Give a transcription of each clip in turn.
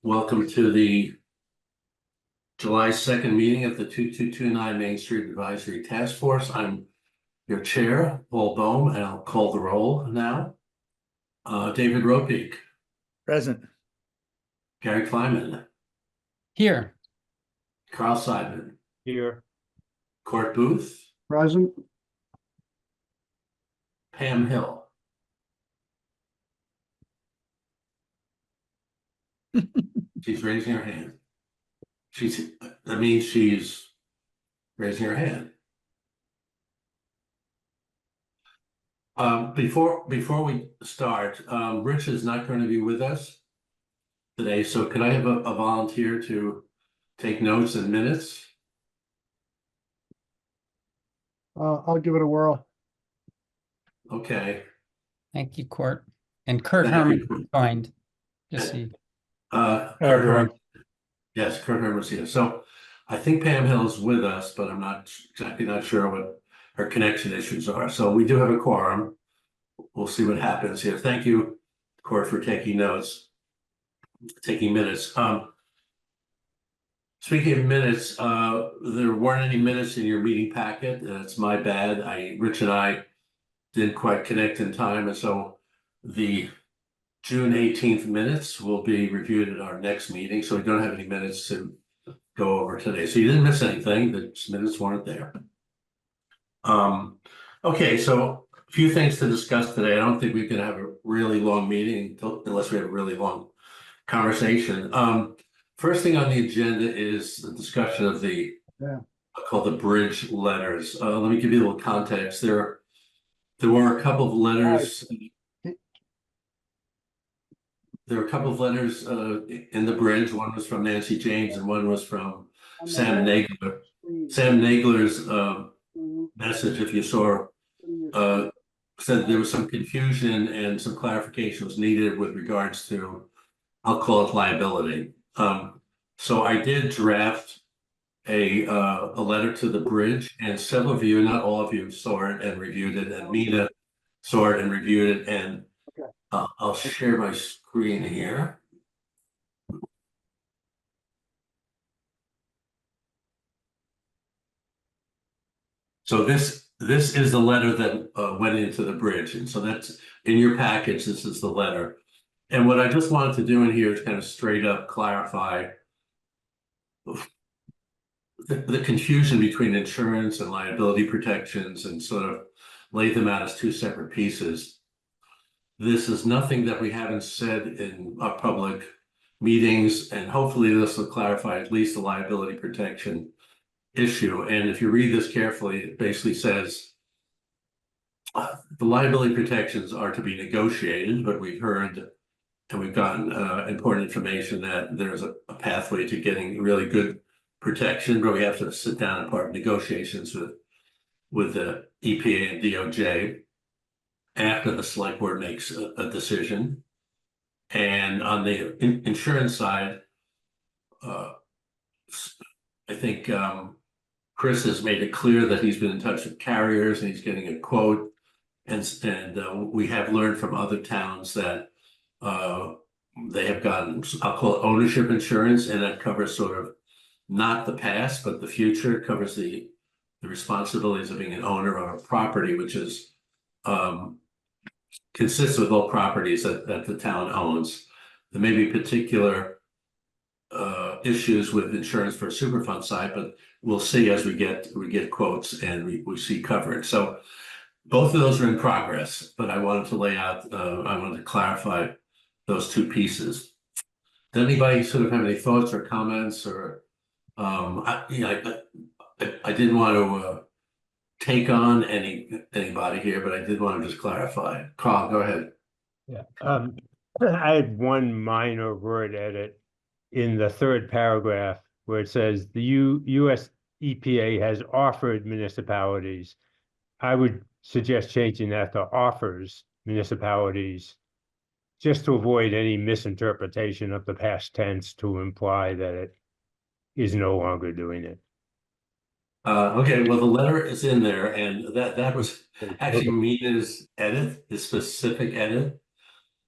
Welcome to the July 2nd meeting of the 2229 Main Street Advisory Task Force. I'm your chair, Paul Bohm, and I'll call the roll now. David Ropeik. Present. Gary Kleiman. Here. Carl Seidman. Here. Court Booth. Present. Pam Hill. She's raising her hand. That means she's raising her hand. Before we start, Rich is not going to be with us today, so could I have a volunteer to take notes and minutes? I'll give it a whirl. Okay. Thank you, Court. And Kurt Thank Herman you. joined. Just see. Kurt everyone. Herman. Yes, Kurt Herman's here. So I think Pam Hill is with us, but I'm not exactly not sure what her connection issues are. So we do have a quorum. We'll see what happens here. Thank you, Court, for taking notes, taking minutes. Speaking of minutes, there weren't any minutes in your meeting packet. That's my bad. Rich and I didn't quite connect in time, and so the June 18th minutes will be reviewed at our next meeting. So we don't have any minutes to go over today. So you didn't miss anything. The minutes weren't there. Okay, so a few things to discuss today. I don't think we can have a really long meeting unless we have a really long conversation. First thing on the agenda is the discussion of the called the bridge letters. Let me give you a little context. There were a couple of letters. There were a couple of letters in the bridge. One was from Nancy James and one was from Sam Nagler. Sam Nagler's message, if you saw, said there was some confusion and some clarification was needed with regards to, I'll call it liability. So I did draft a letter to the bridge, and several of you, not all of you, saw it and reviewed it, and Mina saw it and reviewed it, and I'll share my screen here. So this is the letter that went into the bridge, and so that's in your package. This is the letter, and what I just wanted to do in here is kind of straight up clarify the confusion between insurance and liability protections, and sort of lay them out as two separate pieces. This is nothing that we haven't said in our public meetings, and hopefully this will clarify at least the liability protection issue. And if you read this carefully, it basically says the liability protections are to be negotiated, but we've heard and we've gotten important information that there's a pathway to getting really good protection, but we have to sit down and part of negotiations with the EPA and DOJ after the select board makes a decision. And on the insurance side, I think Chris has made it clear that he's been in touch with carriers and he's getting a quote. And we have learned from other towns that they have gotten, I'll call it ownership insurance, and that covers sort of not the past, but the future. It covers the responsibilities of being an owner of a property, which is consists with all properties that the town owns. There may be particular issues with insurance for a Superfund side, but we'll see as we get quotes and we see coverage. So both of those are in progress, but I wanted to lay out, I wanted to clarify those two pieces. Does anybody sort of have any thoughts or comments, or I didn't want to take on anybody here, but I did want to just clarify. Carl, go ahead. Yeah. I had one minor word edit in the third paragraph where it says the US EPA has offered municipalities. I would suggest changing that to offers municipalities, just to avoid any misinterpretation of the past tense to imply that it is no longer doing it. Okay, well, the letter is in there, and that was actually Mina's edit, the specific edit.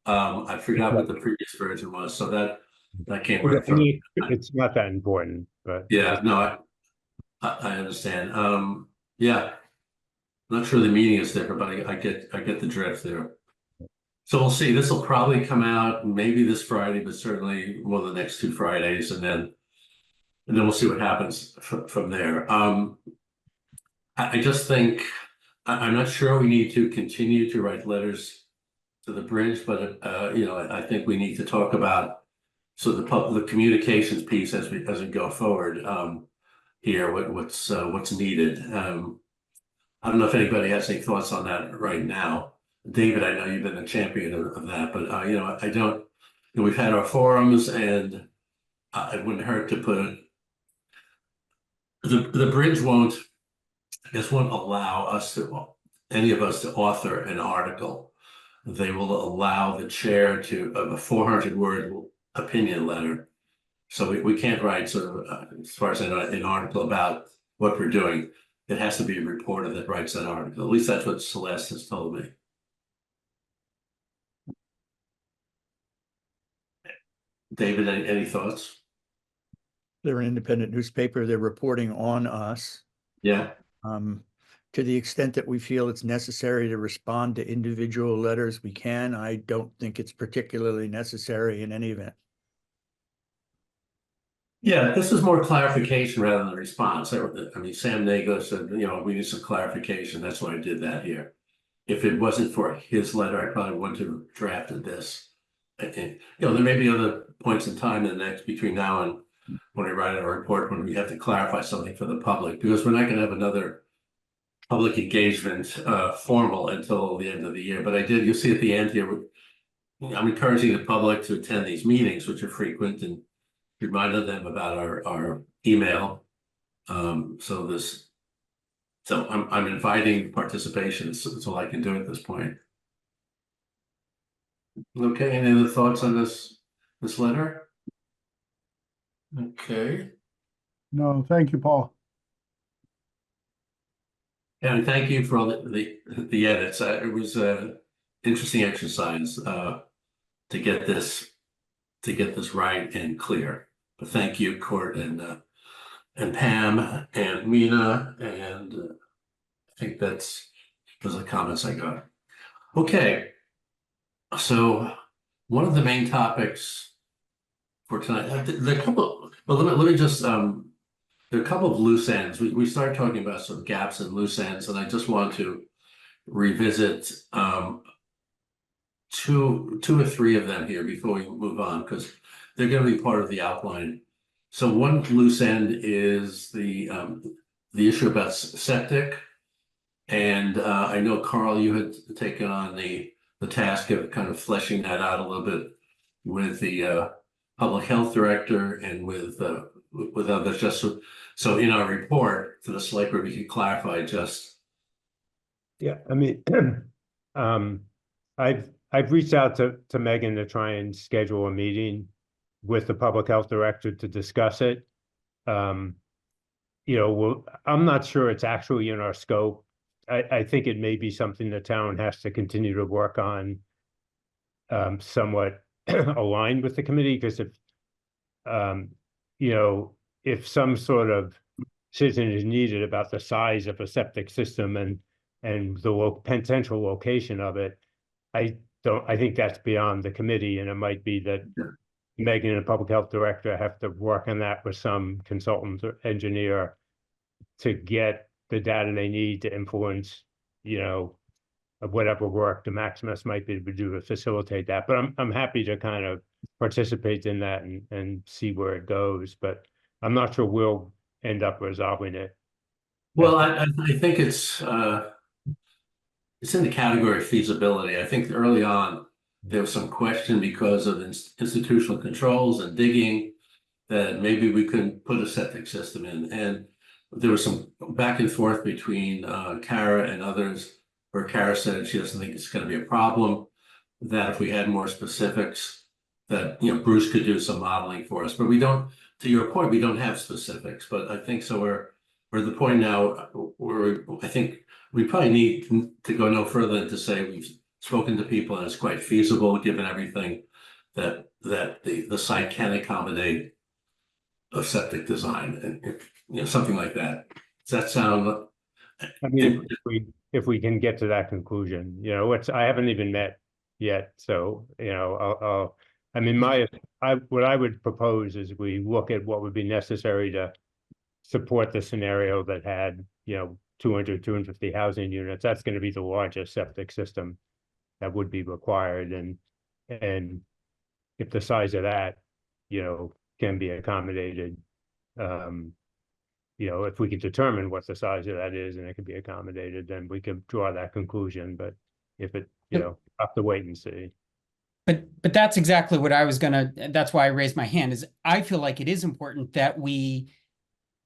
I forgot what the previous version was, so That can't work I for, mean, it's not that important, but. yeah, no, I understand. Yeah. Not sure the meaning is different, but I get the drift there. So we'll see. This will probably come out maybe this Friday, but certainly one of the next 2 Fridays, and then we'll see what happens from there. I just think I'm not sure we need to continue to write letters to the bridge, but I think we need to talk about the communications piece as we go forward here. What's needed. I don't know if anybody has any thoughts on that right now. David, I know you've been a champion of that, but I don't. We've had our forums, and it wouldn't hurt to put the bridge won't allow any of us to author an article. They will allow the chair of a 400-word opinion letter. So we can't write sort of, as far as I know, an article about what we're doing. It has to be a reporter that writes that article. At least that's what Celeste has told me. David, any thoughts? They're an independent newspaper. They're reporting on us. Yeah. To the extent that we feel it's necessary to respond to individual letters, we can. I don't think it's particularly necessary in any event. Yeah, this is more clarification rather than a response. I mean, Sam Nago said, we need some clarification. That's why I did that here. If it wasn't for his letter, I probably wouldn't have drafted this. And, there may be other points in time between now and when we write our report, when we have to clarify something for the public, because we're not going to have another public engagement formal until the end of the year. But you'll see at the end here, I'm encouraging the public to attend these meetings, which are frequent, and reminded them about our email. So I'm inviting participation. That's all I can do at this point. Okay, any other thoughts on this letter? Okay. No, thank you, Paul. And thank you for all the edits. It was an interesting exercise to get this right and clear. But thank you, Court and Pam and Mina, and I think those are the comments I got. Okay, so one of the main topics for tonight, there are a couple. Well, let me just. There are a couple of loose ends. We started talking about some gaps and loose ends, and I just want to revisit two or three of them here before we move on, because they're going to be part of the outline. So one loose end is the issue about septic, and I know, Carl, you had taken on the task of kind of fleshing that out a little bit with the public health director and with others, just so in our report to the select board we can clarify just. Yeah, I mean, I've reached out to Megan to try and schedule a meeting with the public health director to discuss it. I'm not sure it's actually in our scope. I think it may be something the town has to continue to work on, somewhat aligned with the committee, because if some sort of decision is needed about the size of a septic system and the potential location of it, I think that's beyond the committee, and it might be that Megan and the public health director have to work on that with some consultant or engineer to get the data they need to influence, of whatever work the Maximus might be able to do to facilitate that. But I'm happy to kind of participate in that and see where it goes, but I'm not sure we'll end up resolving it. Well, I think it's in the category of feasibility. I think early on there was some question because of institutional controls and digging that maybe we couldn't put a septic system in, and there was some back and forth between Kara and others, where Kara said she doesn't think it's going to be a problem, that if we had more specifics, that Bruce could do some modeling for us. But we don't, to your point, we don't have specifics. But I think so we're at the point now where I think we probably need to go no further than to say we've spoken to people and it's quite feasible given everything that that the site can accommodate a septic design and, something like that. Does that sound? I mean, if we can get to that conclusion, I haven't even met yet, so, I mean, what I would propose is we look at what would be necessary to support the scenario that had, 250 housing units. That's going to be the largest septic system that would be required, and if the size of that, can be accommodated, if we can determine what the size of that is and it can be accommodated, then we can draw that conclusion. But if it, have to wait and see. But that's exactly what I was that's why I raised my hand, is I feel like it is important that we,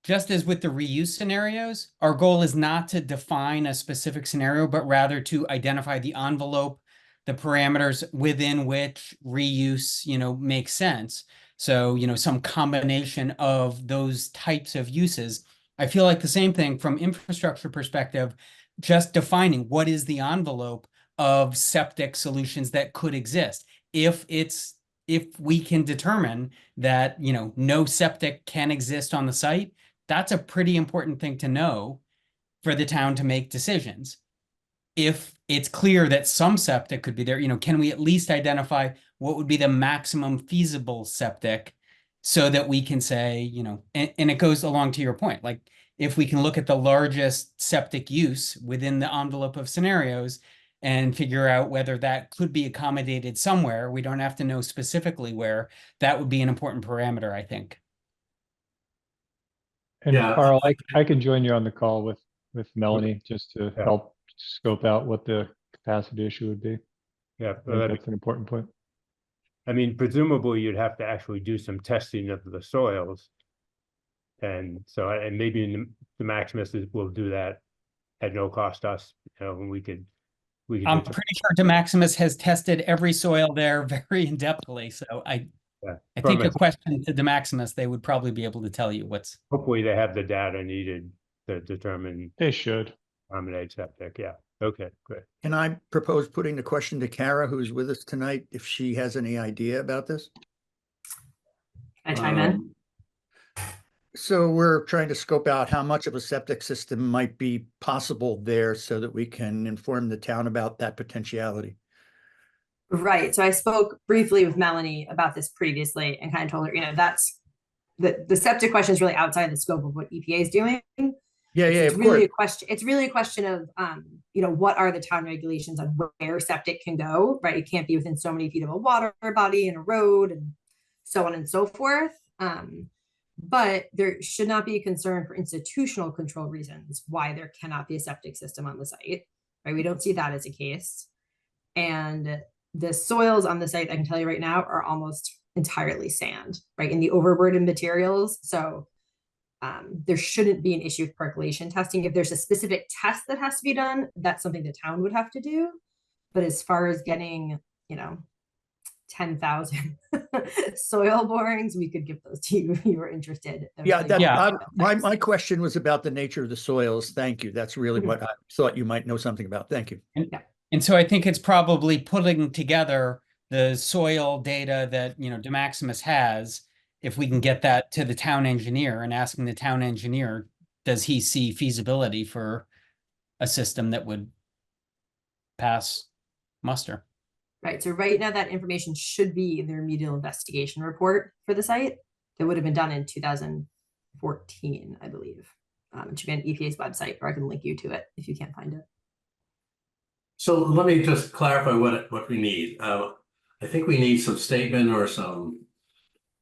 just as with the reuse scenarios, our goal is not to define a specific scenario, but rather to identify the envelope, the parameters within which reuse, makes sense. So, some combination of those types of uses. I feel like the same thing from infrastructure perspective, just defining what is the envelope of septic solutions that could exist. If we can determine that, no septic can exist on the site, that's a pretty important thing to know for the town to make decisions. If it's clear that some septic could be there, can we at least identify what would be the maximum feasible septic so that we can say, and it goes along to your point, like if we can look at the largest septic use within the envelope of scenarios and figure out whether that could be accommodated somewhere, we don't have to know specifically where. That would be an important parameter, I think. And Yeah. Carl, I can join you on the call with Melanie just to Yeah. help scope out what the capacity issue would be. Yeah, I think that's an important point. I mean, presumably you'd have to actually do some testing of the soils. And so, and maybe the Maximus will do that at no cost to us, and we could. I'm pretty sure DeMaximus has tested every soil there very in-depthly. So I think a question to DeMaximus, they would probably be able to tell you what's. Hopefully they have the data needed to determine. They should. Accommodate septic, yeah. Okay, great. Can I propose putting the question to Kara, who's with us tonight, if she has any idea about this? Can I chime in? So we're trying to scope out how much of a septic system might be possible there so that we can inform the town about that potentiality. Right. So I spoke briefly with Melanie about this previously and kind of told her, that's the septic question is really outside the scope of what EPA is doing. Yeah, It's of really course. a question. It's really a question of, what are the town regulations on where septic can go, right? It can't be within so many feet of a water body and a road and so on and so forth. But there should not be a concern for institutional control reasons why there cannot be a septic system on the site, right? We don't see that as a case. And the soils on the site, I can tell you right now, are almost entirely sand, right? In the overburden materials. So there shouldn't be an issue with percolation testing. If there's a specific test that has to be done, that's something the town would have to do. But as far as getting, 10,000 soil borings, we could give those to you if you were interested. My question was about the nature of the soils. Thank you. That's really what I thought you might know something about. Thank you. And so I think it's probably putting together the soil data that, DeMaximus has. If we can get that to the town engineer and asking the town engineer, does he see feasibility for a system that would pass muster? Right. So right now that information should be in the remedial investigation report for the site that would have been done in 2014, I believe. It should be on EPA's website, or I can link you to it if you can't find it. So let me just clarify what we need. I think we need some statement or some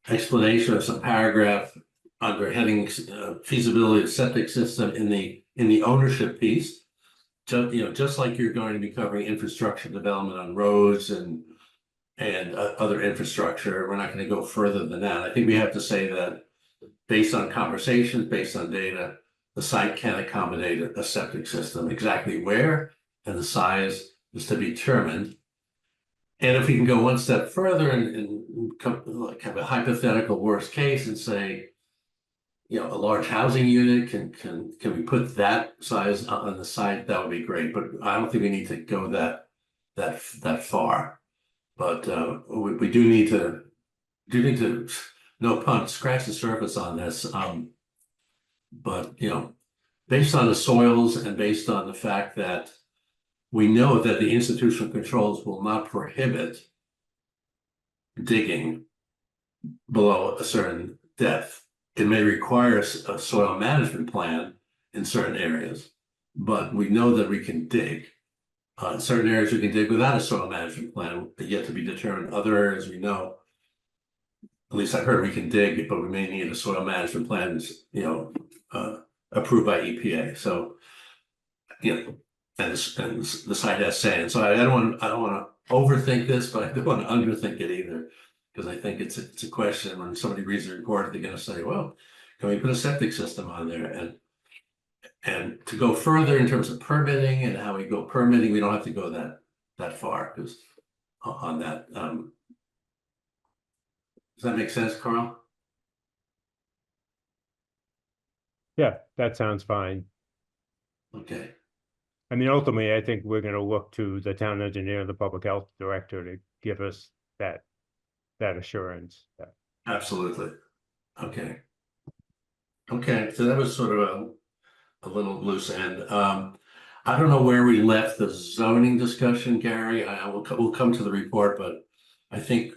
explanation or some paragraph under heading feasibility of septic system in the ownership piece. Just like you're going to be covering infrastructure development on roads and other infrastructure, we're not going to go further than that. I think we have to say that based on conversations, based on data, the site can accommodate a septic system. Exactly where and the size is to be determined. And if we can go one step further and like have a hypothetical worst case and say, a large housing unit, can we put that size on the site? That would be great, but I don't think we need to go that far. But we do need to do need to, no pun, scratch the surface on this. But, based on the soils and based on the fact that we know that the institutional controls will not prohibit digging below a certain depth. It may require a soil management plan in certain areas, but we know that we can dig. In certain areas, we can dig without a soil management plan, but yet to be determined. Other areas we know, at least I heard we can dig, but we may need a soil management plan, approved by EPA. So, and the site has sand. So I don't want to overthink this, but I don't want to underthink it either. Because I think it's a question when somebody reads the report, they're going to say, well, can we put a septic system on there? And to go further in terms of permitting and how we go permitting, we don't have to go that far because on that. Does that make sense, Carl? Yeah, that sounds fine. Okay. I mean, ultimately, I think we're gonna look to the town engineer, the public health director to give us that assurance. Yeah. Absolutely. Okay. Okay, so that was sort of a little loose end. I don't know where we left the zoning discussion, Gary. We'll come to the report, but I think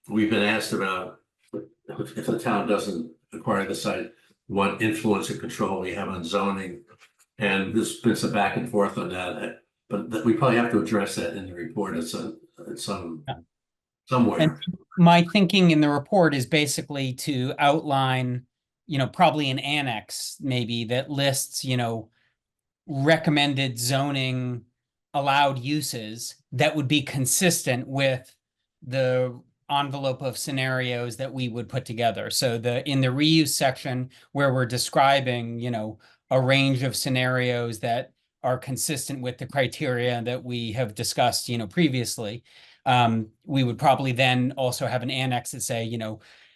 we've been asked about if the town doesn't acquire the site, what influence or control we have on zoning. And there's been some back and forth on that, but we probably have to address that in the report at somewhere. And my thinking in the report is basically to outline, probably an annex maybe that lists, recommended zoning allowed uses that would be consistent with the envelope of scenarios that we would put together. So in the reuse section where we're describing, a range of scenarios that are consistent with the criteria that we have discussed, previously, we would probably then also have an annex that say,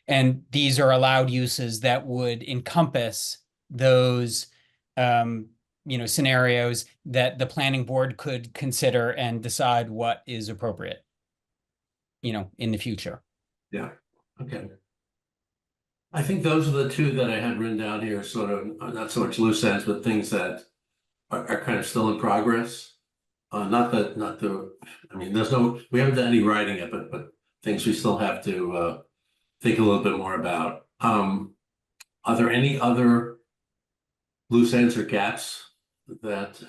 and these are allowed uses that would encompass those, scenarios that the planning board could consider and decide what is appropriate, in the future. Yeah, okay. I think those are the two that I had written down here, sort of, not so much loose ends, but things that are kind of still in progress. I mean, we haven't done any writing yet, but things we still have to think a little bit more about. Are there any other loose ends or gaps that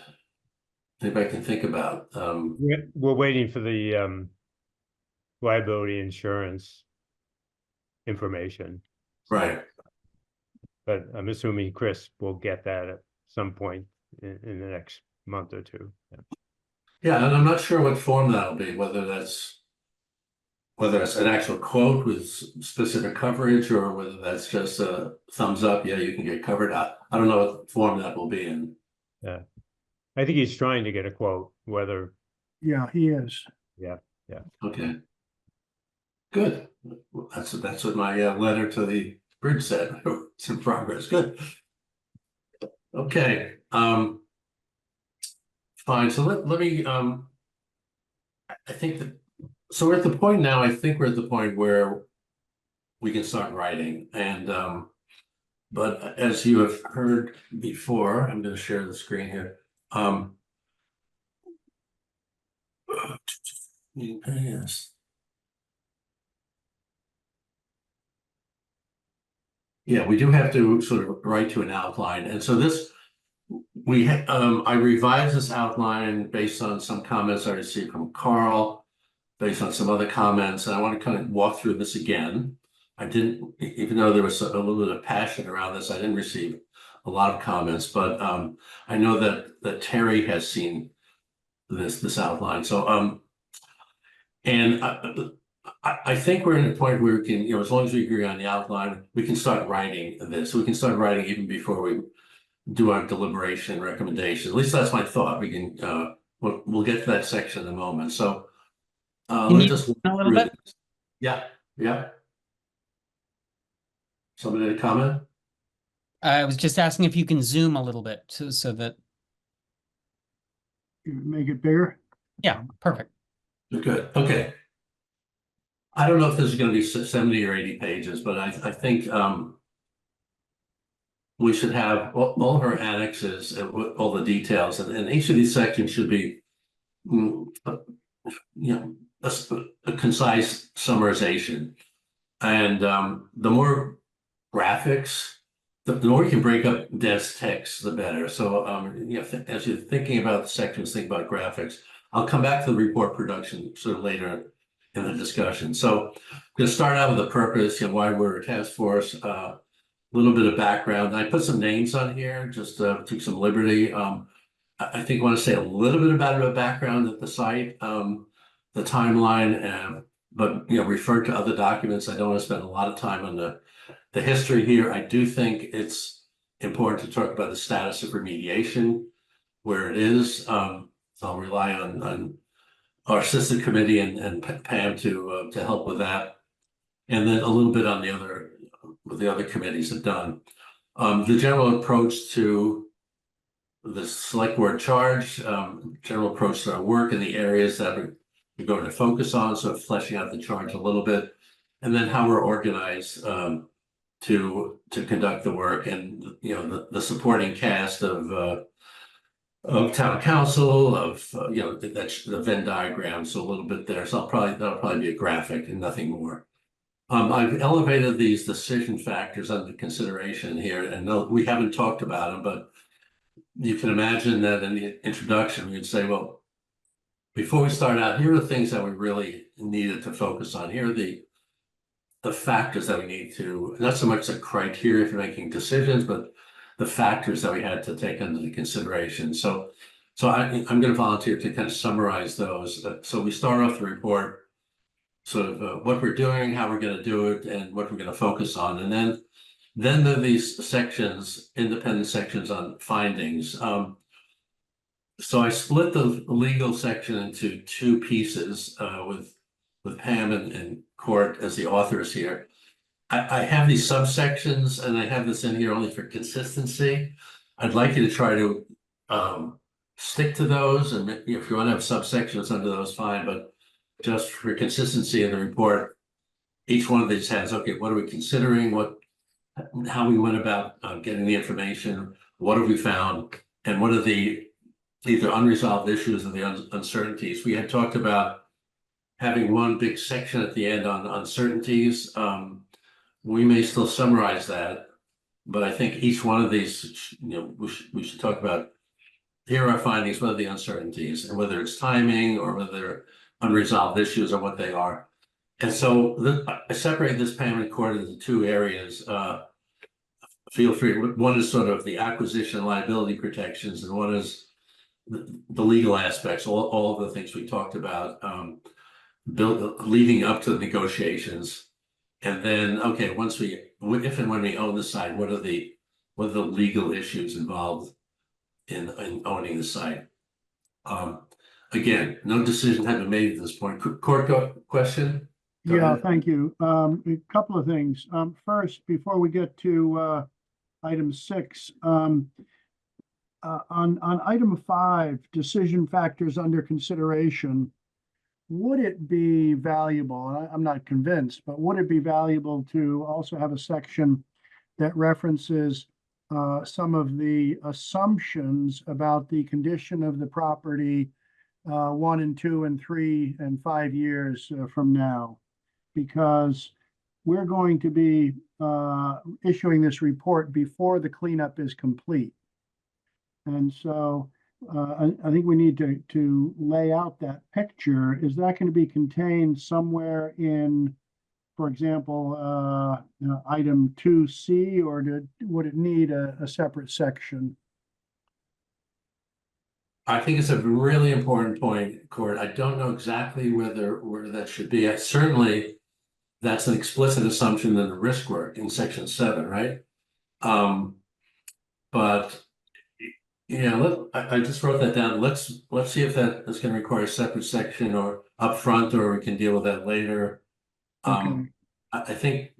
anybody can think about? We're waiting for the liability insurance information. Right. But I'm assuming Chris will get that at some point in the next month or two. Yeah. Yeah, and I'm not sure what form that'll be, whether that's an actual quote with specific coverage or whether that's just a thumbs up, yeah, you can get covered. I don't know what form that will be in. Yeah. I think he's trying to get a quote, whether. Yeah, he is. Yeah. Okay. Good. Well, that's what my letter to the bridge said. It's in progress. Good. Okay. Fine. So let me I think that so we're at the point now, I think we're at the point where we can start writing. And but as you have heard before, I'm going to share the screen here. Yes. Yeah, we do have to sort of write to an outline. And so this, I revised this outline based on some comments I received from Carl, based on some other comments, and I want to kind of walk through this again. I didn't, even though there was a little bit of passion around this, I didn't receive a lot of comments, but I know that Terry has seen this outline. So and I think we're in a point where we can, as long as we agree on the outline, we can start writing this. We can start writing even before we do our deliberation recommendation. At least that's my thought. We can we'll get to that section in a moment. So Can you zoom a little bit? Yeah. Somebody had a comment? I was just asking if you can zoom a little bit so that, Make it bigger. yeah, perfect. Good. Okay. I don't know if this is gonna be 70 or 80 pages, but I think, we should have all of our annexes and all the details, and each of these sections should be, you know, a concise summarization. And the more graphics, the more you can break up dense text, the better. So as you're thinking about the sections, think about graphics. I'll come back to the report production sort of later in the discussion. So I'm going to start out with the purpose and why we're a task force. A little bit of background. I put some names on here, just took some liberty. I think I want to say a little bit about a background at the site, the timeline, but refer to other documents. I don't want to spend a lot of time on the history here. I do think it's important to talk about the status of remediation, where it is. So I'll rely on our assistant committee and Pam to help with that, and then a little bit on what the other committees have done. The general approach to the select board charge, general approach to our work in the areas that we're going to focus on, so fleshing out the charge a little bit, and then how we're organized to conduct the work, and the supporting cast of town council, of that's the Venn diagram, so a little bit there. So that'll probably be a graphic and nothing more. I've elevated these decision factors under consideration here, and we haven't talked about them, but you can imagine that in the introduction, we'd say, well, before we start out, here are the things that we really needed to focus on. Here are the factors that we need to, not so much the criteria for making decisions, but the factors that we had to take under consideration. So I'm going to volunteer to kind of summarize those. So we start off the report, sort of what we're doing, how we're going to do it, and what we're going to focus on. And then there are these sections, independent sections on findings. So I split the legal section into two pieces with Pam and Court as the authors here. I have these subsections, and I have this in here only for consistency. I'd like you to try to stick to those, and if you want to have subsections under those, fine, but just for consistency in the report, each one of these has, okay, what are we considering, how we went about getting the information, what have we found, and what are the either unresolved issues or the uncertainties. We had talked about having one big section at the end on uncertainties. We may still summarize that, but I think each one of these, we should talk about, here are our findings, what are the uncertainties, and whether it's timing or whether they're unresolved issues or what they are. And so I separate this, Pam and Court, into two areas. Feel free. One is sort of the acquisition liability protections, and one is the legal aspects, all of the things we talked about, leading up to the negotiations. And then, okay, if and when we own the site, what are the legal issues involved in owning the site? Again, no decision had been made at this point. Court, question? Go Yeah, ahead. thank you. A couple of things. First, before we get to item 6, on item 5, decision factors under consideration, would it be valuable, and I'm not convinced, but would it be valuable to also have a section that references some of the assumptions about the condition of the property 1 and 2 and 3 and 5 years from now? Because we're going to be issuing this report before the cleanup is complete. And so I think we need to lay out that picture. Is that going to be contained somewhere in, for example, item 2C, or would it need a separate section? I think it's a really important point, Court. I don't know exactly where that should be. Certainly, that's an explicit assumption in the risk work in section 7, right? But I just wrote that down. Let's see if that is going to require a separate section or upfront, or we can deal with that later. Okay. I think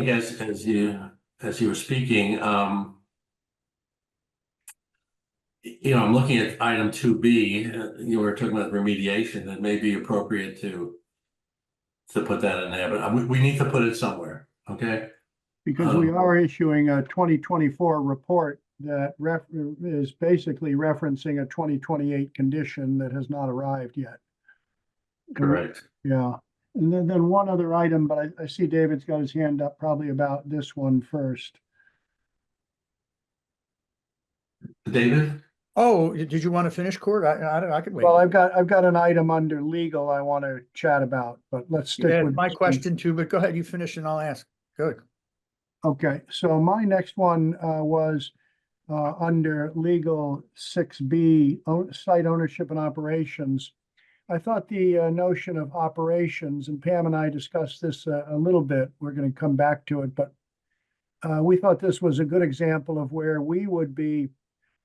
as you were speaking, I'm looking at item 2B. You were talking about remediation. That may be appropriate to to put that in there, but we need to put it somewhere, okay? Because we are issuing a 2024 report that is basically referencing a 2028 condition that has not arrived yet. Correct. Yeah, and then one other item, but I see David's got his hand up probably about this one first. David? Oh, did you want to finish, Court? I can wait. Well, I've got an item under legal I want to chat about, but let's stick Yeah, with my this one. question too, but go ahead, you finish and I'll ask. Good. Okay, so my next one was under legal 6B, site ownership and operations. I thought the notion of operations, and Pam and I discussed this a little bit, we're going to come back to it, but we thought this was a good example of where we would be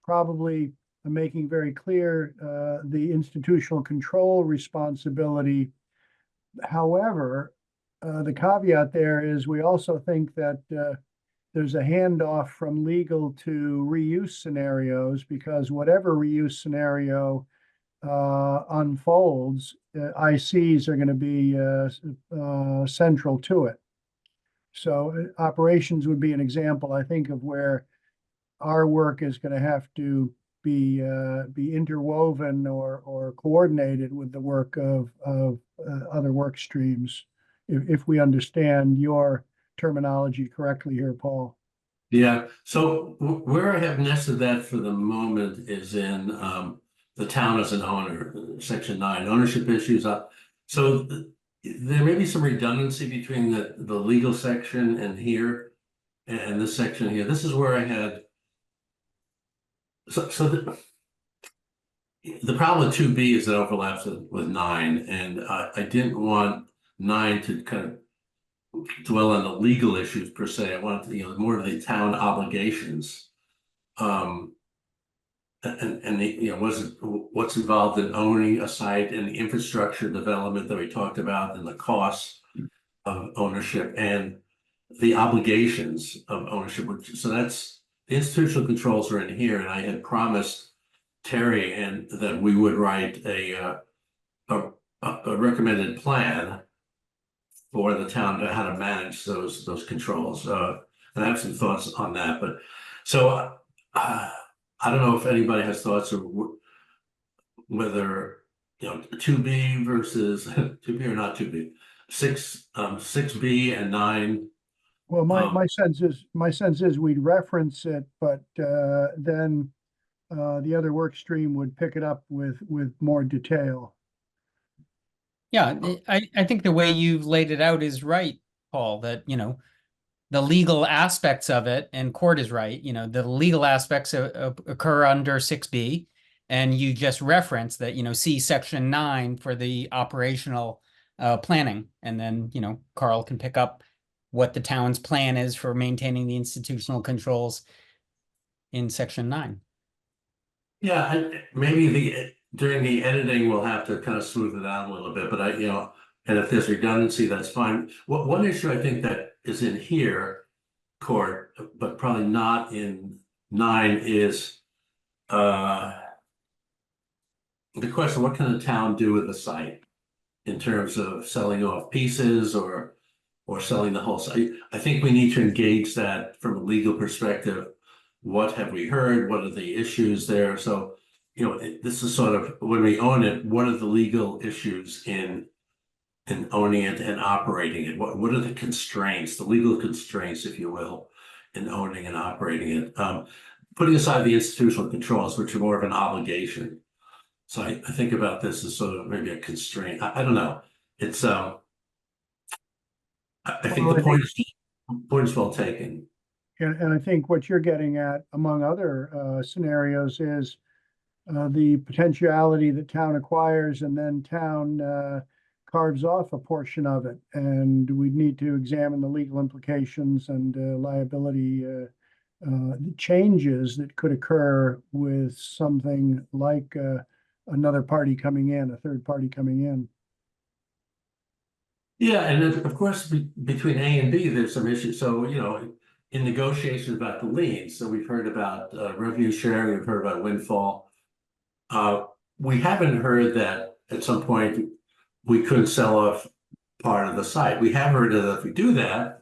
probably making very clear the institutional control responsibility. However, the caveat there is we also think that there's a handoff from legal to reuse scenarios, because whatever reuse scenario unfolds, ICs are going to be central to it. So operations would be an example, I think, of where our work is going to have to be interwoven or coordinated with the work of other work streams, if we understand your terminology correctly here, Paul. Yeah, so where I have nested that for the moment is in the town as an owner, section 9, ownership issues. So there may be some redundancy between the legal section and here and this section here. This is where I had. So the problem with 2B is it overlaps with 9, and I didn't want 9 to kind of dwell on the legal issues per se. I wanted more of the town obligations, and what's involved in owning a site and the infrastructure development that we talked about, and the costs of ownership and the obligations of ownership. So that's the institutional controls are in here, and I had promised Terry and that we would write a recommended plan for the town to how to manage those controls. And I have some thoughts on that, but so I don't know if anybody has thoughts or whether 2B versus 2B or not 2B, 6B and 9. Well, my sense is we'd reference it, but then the other work stream would pick it up with more detail. Yeah, I think the way you've laid it out is right, Paul, that, the legal aspects of it, and Court is right, the legal aspects occur under 6B, and you just reference that, see section 9 for the operational planning, and then, Carl can pick up what the town's plan is for maintaining the institutional controls in section 9. Yeah, maybe during the editing, we'll have to kind of smooth it out a little bit, but and if there's redundancy, that's fine. One issue I think that is in here, Court, but probably not in 9 is the question, what can the town do with the site in terms of selling off pieces or selling the whole site? I think we need to engage that from a legal perspective. What have we heard? What are the issues there? So, this is sort of when we own it, what are the legal issues in owning it and operating it? What are the constraints, the legal constraints, if you will, in owning and operating it? Putting aside the institutional controls, which are more of an obligation. So I think about this as sort of maybe a constraint. I don't know. It's I think the point is well taken. And I think what you're getting at, among other scenarios, is the potentiality that town acquires and then town carves off a portion of it. And we need to examine the legal implications and liability changes that could occur with something like another party coming in, a third party coming in. Yeah, and then, of course, between A and B, there's some issues. So, in negotiations about the liens, so we've heard about revenue sharing, we've heard about windfall. We haven't heard that at some point we could sell off part of the site. We have heard that if we do that,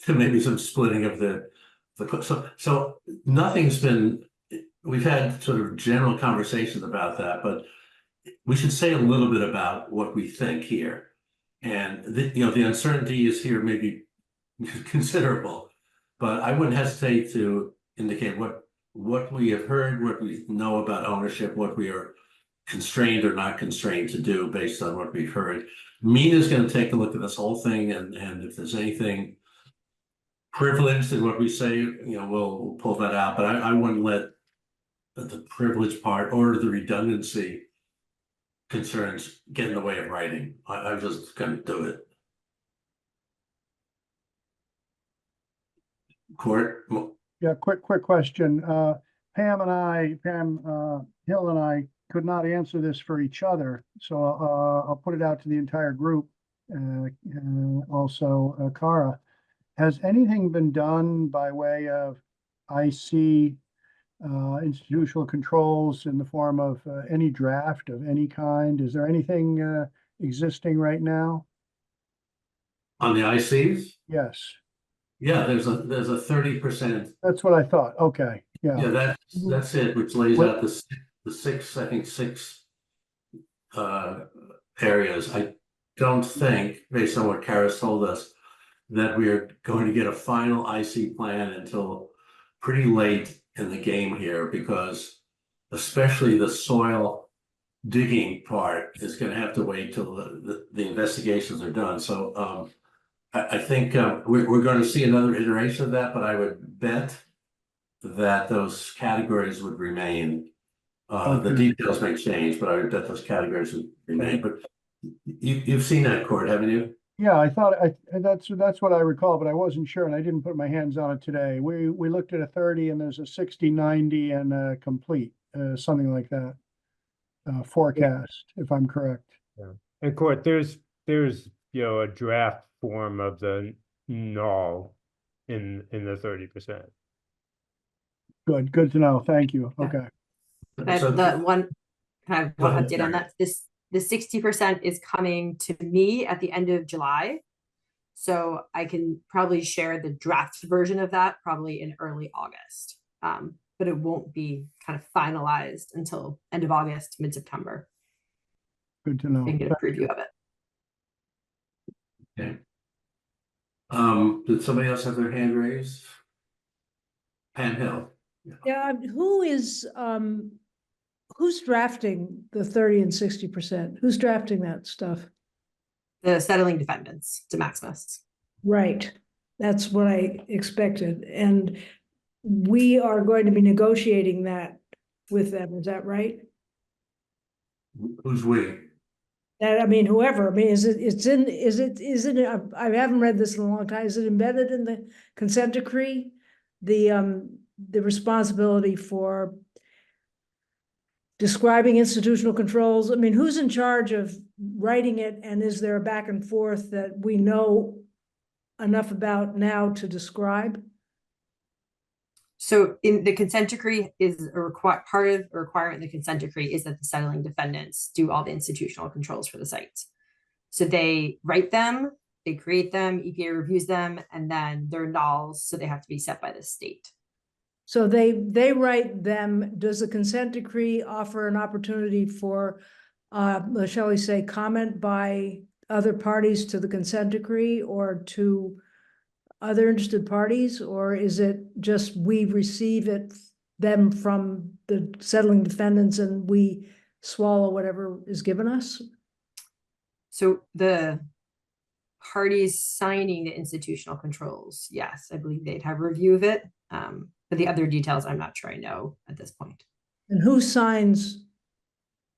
there may be some splitting of so nothing's been, we've had sort of general conversations about that, but we should say a little bit about what we think here. And the uncertainty is here maybe considerable, but I wouldn't hesitate to indicate what we have heard, what we know about ownership, what we are constrained or not constrained to do based on what we've heard. Mina's going to take a look at this whole thing, and if there's anything privileged in what we say, we'll pull that out. But I wouldn't let the privilege part or the redundancy concerns get in the way of writing. I'm just going to do it. Court. Yeah, quick question. Pam Hill and I could not answer this for each other, so I'll put it out to the entire group. Also, Cara, has anything been done by way of IC institutional controls in the form of any draft of any kind? Is there anything existing right now? On the ICs? Yes, Yeah, there's a 30%. that's what I thought. Okay, Yeah, yeah. that's it, which lays What- out the six areas. I don't think, based on what Kara's told us, that we are going to get a final IC plan until pretty late in the game here, because especially the soil digging part is going to have to wait till the investigations are done. So I think we're going to see another iteration of that, but I would bet that those categories would remain. The details may change, but I would bet those categories would remain. But you've seen that, Court, haven't you? Yeah, I thought that's what I recall, but I wasn't sure and I didn't put my hands on it today. We looked at a 30 and there's a 60, 90 and a complete, something like that. Forecast, if I'm correct. And Court, there's a draft form of the null in the 30%. Good to know. Thank you. Yeah. Okay. But the one kind of Go ahead, update on Mary. that, the 60% is coming to me at the end of July. So I can probably share the draft version of that probably in early August. But it won't be kind of finalized until end of August, mid-September. Good to know. I can get a preview of it. Okay. Did somebody else have their hand raised? Pam Hill. Yeah, who's drafting the 30 and 60%? Who's drafting that stuff? The settling defendants to Maximus. Right, that's what I expected, and we are going to be negotiating that with them, is that right? Who's we? That, I mean, whoever, I mean, is it, I haven't read this in a long time, is it embedded in the consent decree? The responsibility for describing institutional controls, I mean, who's in charge of writing it, and is there a back and forth that we know enough about now to describe? So in the consent decree is part of a requirement in the consent decree is that the settling defendants do all the institutional controls for the sites. So they write them, they create them, EPA reviews them, and then they're nulls, so they have to be set by the state. So they write them. Does the consent decree offer an opportunity for, shall we say, comment by other parties to the consent decree or to other interested parties? Or is it just we receive them from the settling defendants and we swallow whatever is given us? So the parties signing the institutional controls, yes, I believe they'd have a review of it. But the other details, I'm not sure I know at this point. And who signs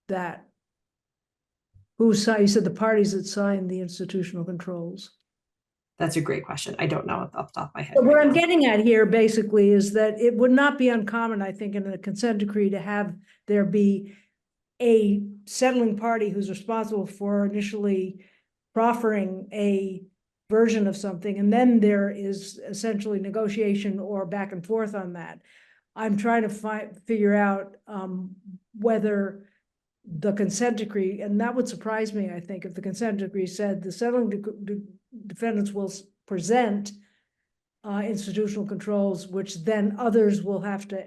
that? You said the parties that sign the institutional controls. That's a great question. I don't know off the top of my head. But what right I'm now. getting at here basically is that it would not be uncommon, I think, in a consent decree to have there be a settling party who's responsible for initially proffering a version of something, and then there is essentially negotiation or back and forth on that. I'm trying to figure out whether the consent decree, and that would surprise me, I think, if the consent decree said the settling defendants will present institutional controls, which then others will have to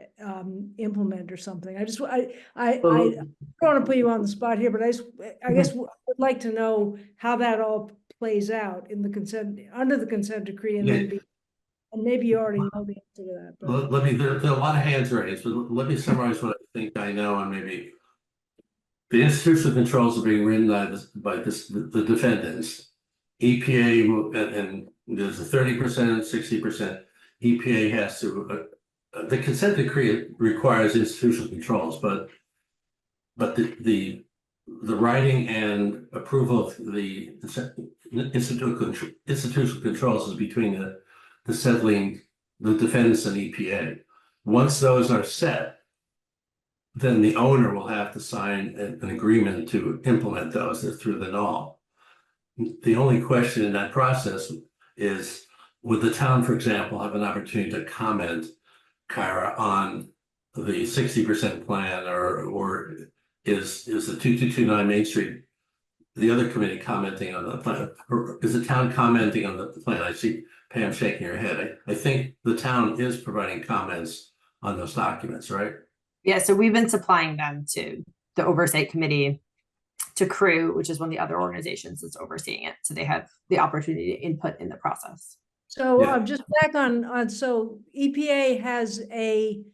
implement or something. I don't want to put you on the spot here, but I guess would like to know how that all plays out in the consent, under the consent decree, and then and maybe you already know the answer to that, but. Let me, there are a lot of hands raised, but let me summarize what I think I know, and maybe. The institutional controls are being written by the defendants. EPA, and there's a 30%, 60%. EPA has to, the consent decree requires institutional controls, but the writing and approval of the institutional controls is between the settling, the defendants and EPA. Once those are set, then the owner will have to sign an agreement to implement those through the NOL. The only question in that process is, would the town, for example, have an opportunity to comment, Kyra, on the 60% plan, or is the 2229 Main Street, the other committee, commenting on the plan, or is the town commenting on the plan? I see Pam shaking her head. I think the town is providing comments on those documents, right? Yeah, so we've been supplying them to the oversight committee, to CREW, which is one of the other organizations that's overseeing it. So they have the opportunity to input in the process. So Yeah. just back on, so EPA has a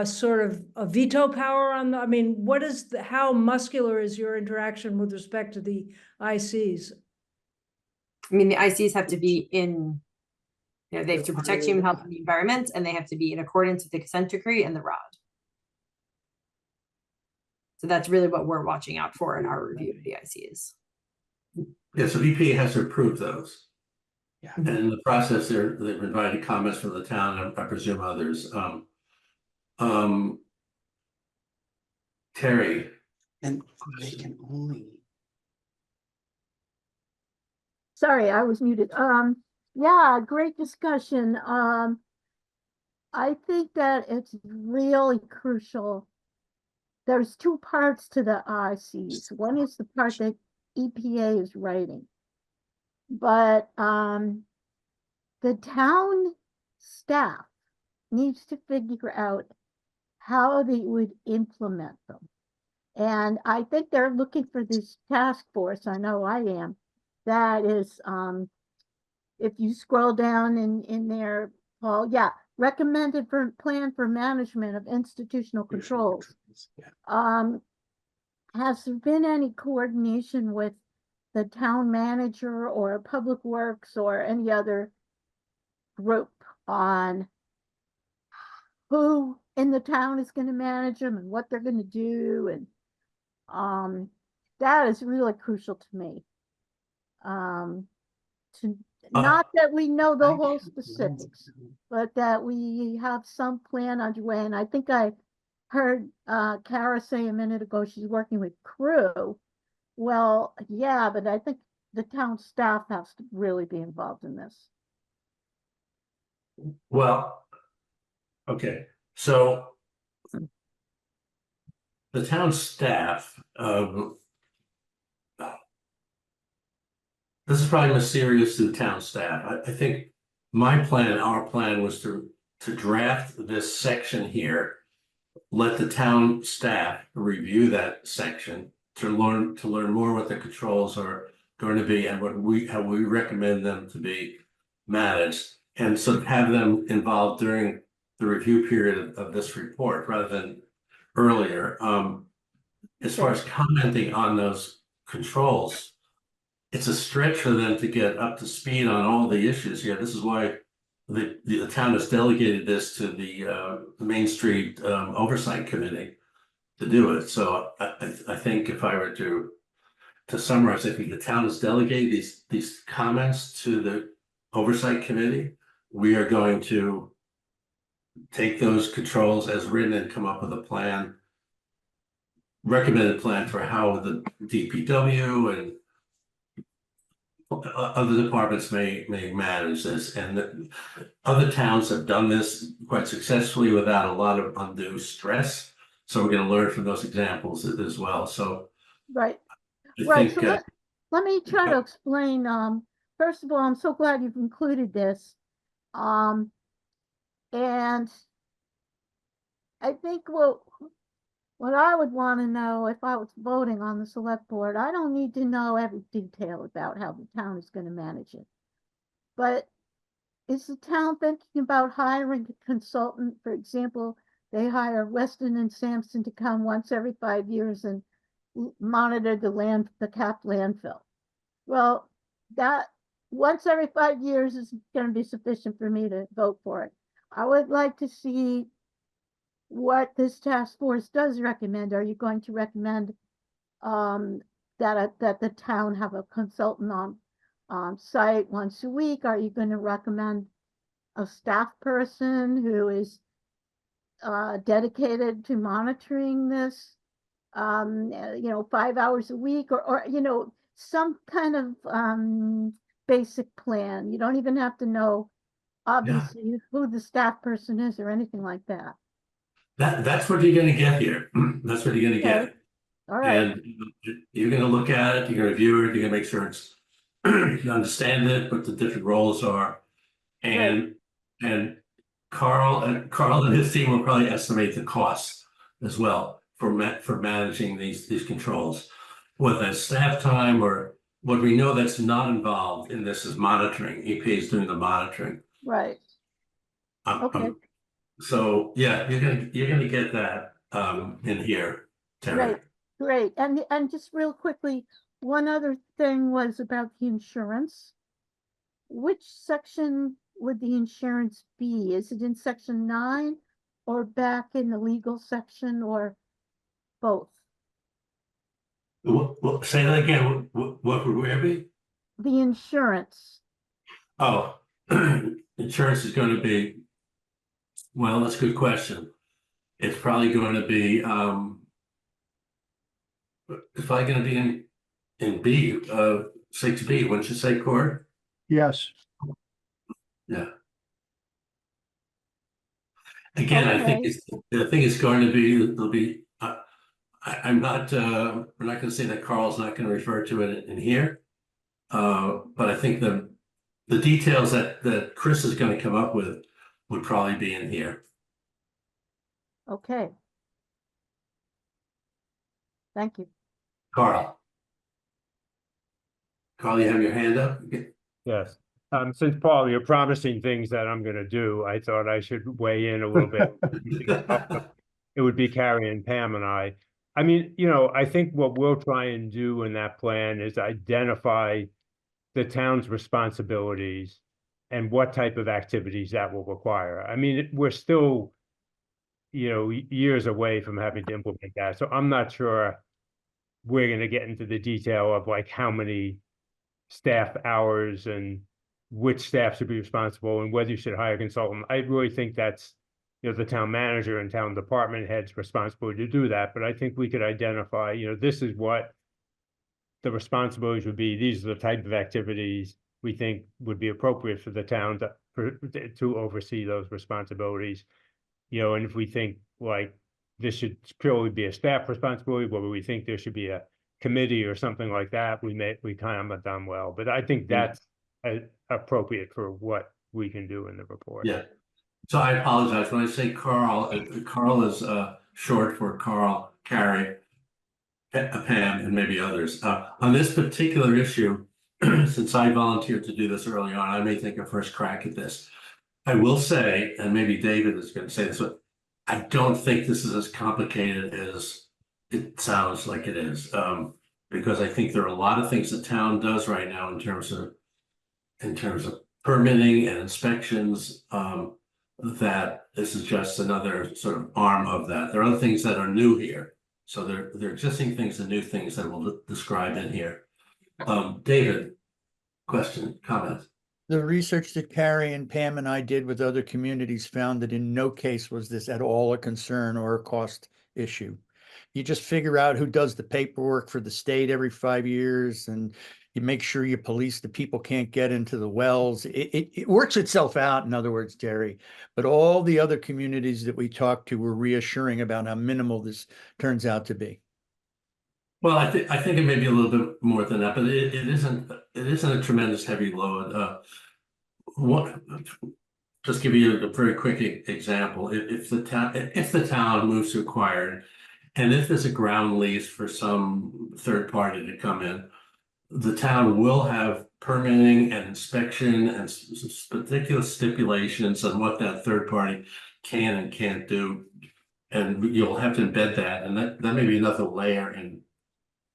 sort of a veto power on the, I mean, what is the, how muscular is your interaction with respect to the ICs? I mean, the ICs have to be in, they have to protect human health and the environment, and they have to be in accordance with the consent decree and the ROD. So that's really what we're watching out for in our review of the ICs. Yeah, so EPA has to approve those. Yeah. And in the process, they've invited comments from the town, and I presume others. Terry. And they can only. Sorry, I was muted. Yeah, great discussion. I think that it's really crucial. There's two parts to the ICs. One is the part that EPA is writing, but the town staff needs to figure out how they would implement them. And I think they're looking for this task force. I know I am. That is, if you scroll down in there, Paul, yeah, recommended for plan for management of institutional controls. Has there been any coordination with the town manager or public works or any other group on who in the town is going to manage them and what they're going to do? And that is really crucial to me. Not that we know the whole specifics, but that we have some plan underway. And I think I heard Kara say a minute ago she's working with CREW. Well, yeah, but I think the town staff has to really be involved in this. Well, okay, so the town staff, this is probably mysterious to the town staff. I think my plan, our plan was to draft this section here, let the town staff review that section to learn more what the controls are going to be and how we recommend them to be managed, and sort of have them involved during the review period of this report rather than earlier. As far as commenting on those controls, it's a stretch for them to get up to speed on all the issues here. This is why the town has delegated this to the Main Street Oversight Committee to do it. So I think if I were to summarize, I think the town has delegated these comments to the Oversight Committee. We are going to take those controls as written and come up with a plan, recommended plan for how the DPW and other departments may manage this. And other towns have done this quite successfully without a lot of undue stress. So we're gonna learn from those examples as well. So Right. I Right, think, so let me try to explain, first of all, I'm so glad you've included this. And I think what I would want to know if I was voting on the select board, I don't need to know every detail about how the town is going to manage it. But is the town thinking about hiring a consultant? For example, they hire Weston and Sampson to come once every 5 years and monitor the capped landfill. Well, that once every 5 years is going to be sufficient for me to vote for it. I would like to see what this task force does recommend. Are you going to recommend that the town have a consultant on site once a week? Are you going to recommend a staff person who is dedicated to monitoring this? 5 hours a week, or some kind of basic plan. You don't even have to know obviously who the staff person is or anything like that. that's what you're gonna get here. That's what you're gonna Okay. get. All right. And you're gonna look at it, you're gonna review it, you're gonna make sure it's, you understand it, what the different roles are. And Carl and his team will probably estimate the costs as well for managing these controls. Whether it's staff time or what we know that's not involved in this is monitoring. EPA is doing the monitoring. Right. Okay. So yeah, you're gonna get that in here, Terry. Great. And just real quickly, one other thing was about the insurance. Which section would the insurance be? Is it in section 9 or back in the legal section or both? Say that again. What would where be? The insurance. Oh, insurance is going to be, well, that's a good question. It's probably going to be, it's probably going to be in B, 6B, wouldn't you say, Cord? Yes. Yeah. Again, I think Okay. it's going to be, there'll be, I'm not, we're not going to say that Carl's not going to refer to it in here. But I think the details that Chris is going to come up with would probably be in here. Okay. Thank you. Carl, you have your hand up? Yes. Since Paul, you're promising things that I'm gonna do, I thought I should weigh in a little bit. It would be Carrie and Pam and I. I mean, I think what we'll try and do in that plan is identify the town's responsibilities and what type of activities that will require. I mean, we're still, years away from having to implement that. So I'm not sure we're gonna get into the detail of like how many staff hours and which staff should be responsible and whether you should hire a consultant. I really think that's, the town manager and town department heads responsibility to do that. But I think we could identify, this is what the responsibilities would be. These are the type of activities we think would be appropriate for the town to oversee those responsibilities. And if we think like this should purely be a staff responsibility, whether we think there should be a committee or something like that, we kind of done well. But I think that's appropriate for what we can do in the report. Yeah. So I apologize when I say Carl. Carl is short for Carl, Carrie, Pam, and maybe others. On this particular issue, since I volunteered to do this early on, I may take a first crack at this. I will say, and maybe David is going to say this, but I don't think this is as complicated as it sounds like it is. Because I think there are a lot of things the town does right now in terms of permitting and inspections, that this is just another sort of arm of that. There are other things that are new here. So there are existing things and new things that we'll describe in here. David, question, comment? The research that Carrie and Pam and I did with other communities found that in no case was this at all a concern or a cost issue. You just figure out who does the paperwork for the state every 5 years, and You make sure you police the people can't get into the wells. It works itself out, in other words, Terry. But all the other communities that we talked to were reassuring about how minimal this turns out to be. Well, I think it may be a little bit more than that, but it isn't a tremendous heavy load. What, just give you a very quick example. If the town moves to acquire, and if there's a ground lease for some third party to come in, the town will have permitting and inspection and particular stipulations on what that third party can and can't do. And you'll have to embed that, and that may be another layer in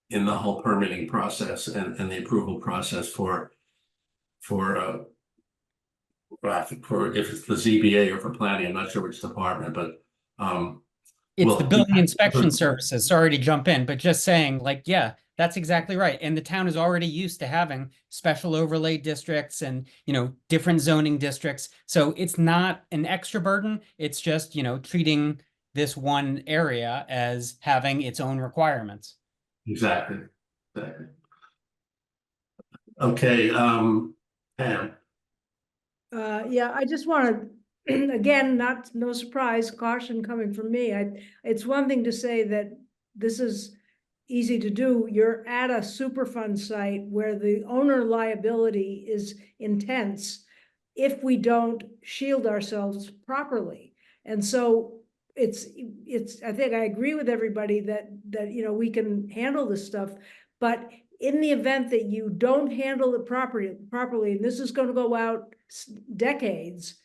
the whole permitting process and the approval process for if it's the ZBA or for planning, I'm not sure which department, but It's well, the building inspection services, sorry to jump in, but just saying, like, yeah, that's exactly right. And the town is already used to having special overlay districts and, you know, different zoning districts. So it's not an extra burden. It's just, you know, treating this one area as having its own requirements. exactly. Okay, Pam. Yeah, I just want to, again, no surprise, caution coming from me. It's one thing to say that this is easy to do. You're at a Superfund site where the owner liability is intense if we don't shield ourselves properly. And so I think I agree with everybody that, you know, we can handle this stuff, but in the event that you don't handle it properly, and this is going to go out decades,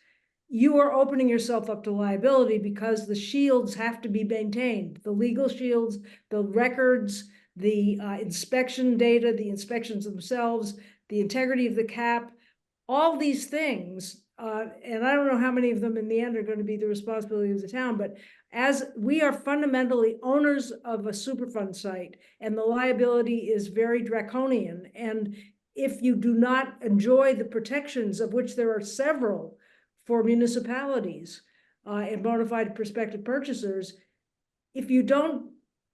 you are opening yourself up to liability because the shields have to be maintained. The legal shields, the records, the inspection data, the inspections themselves, the integrity of the cap, all these things. And I don't know how many of them in the end are going to be the responsibility of the town, but as we are fundamentally owners of a Superfund site and the liability is very draconian. And if you do not enjoy the protections, of which there are several for municipalities and bona fide prospective purchasers, if you don't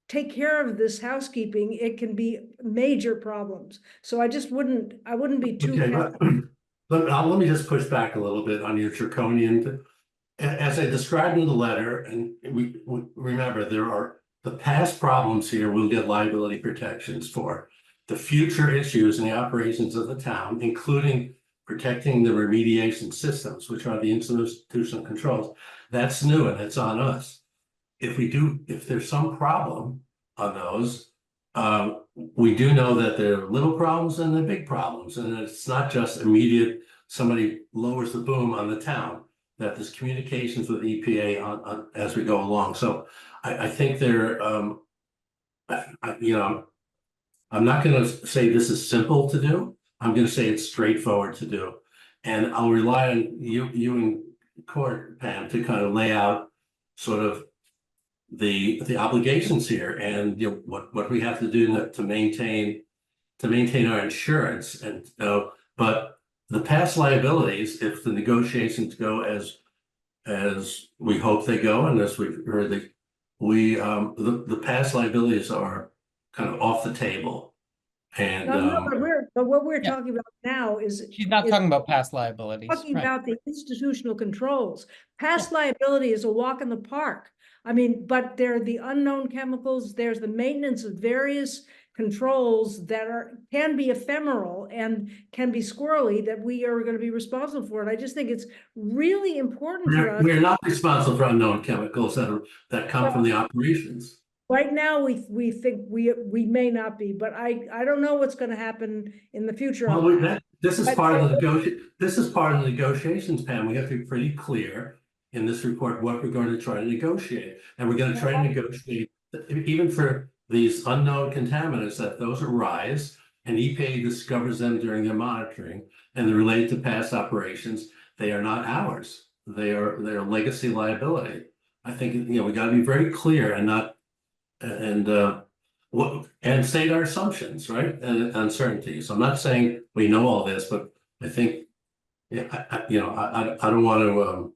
take care of this housekeeping, it can be major problems. So I wouldn't be too. Okay, let me just push back a little bit on your draconian. As I described in the letter, and we remember there are the past problems here we'll get liability protections for. The future issues in the operations of the town, including protecting the remediation systems, which are the institutional controls, that's new and it's on us. If there's some problem on those, we do know that there are little problems and there are big problems, and it's not just immediate, somebody lowers the boom on the town, that there's communications with EPA on as we go along. So I think there, you know, I'm not going to say this is simple to do. I'm going to say it's straightforward to do, and I'll rely on you and Court, Pam, to kind of lay out sort of the obligations here, and you know what we have to do to maintain our insurance, and but the past liabilities, if the negotiations go as we hope they go, and as we've heard, the past liabilities are kind of off the table. And but what we're Yeah. talking about now is She's not is talking about past liabilities. talking right. about the institutional controls. Past liability is a walk in the park. I mean, but there are the unknown chemicals, there's the maintenance of various controls that can be ephemeral and can be squirrely that we are going to be responsible for. And I just think it's really important for us. we're not responsible for unknown chemicals that come from the operations. Right now, we think we may not be, but I don't know what's going to happen in the future. Well, this is part of the negotiations, Pam. We have to be pretty clear in this report what we're going to try to negotiate, and we're going to try to negotiate even for these unknown contaminants, that those arise and EPA discovers them during their monitoring and they're related to past operations. They are not ours. They are legacy liability. I think, you know, we got to be very clear and not and state our assumptions, right? And uncertainties. I'm not saying we know all this, but I think, yeah, I don't want to.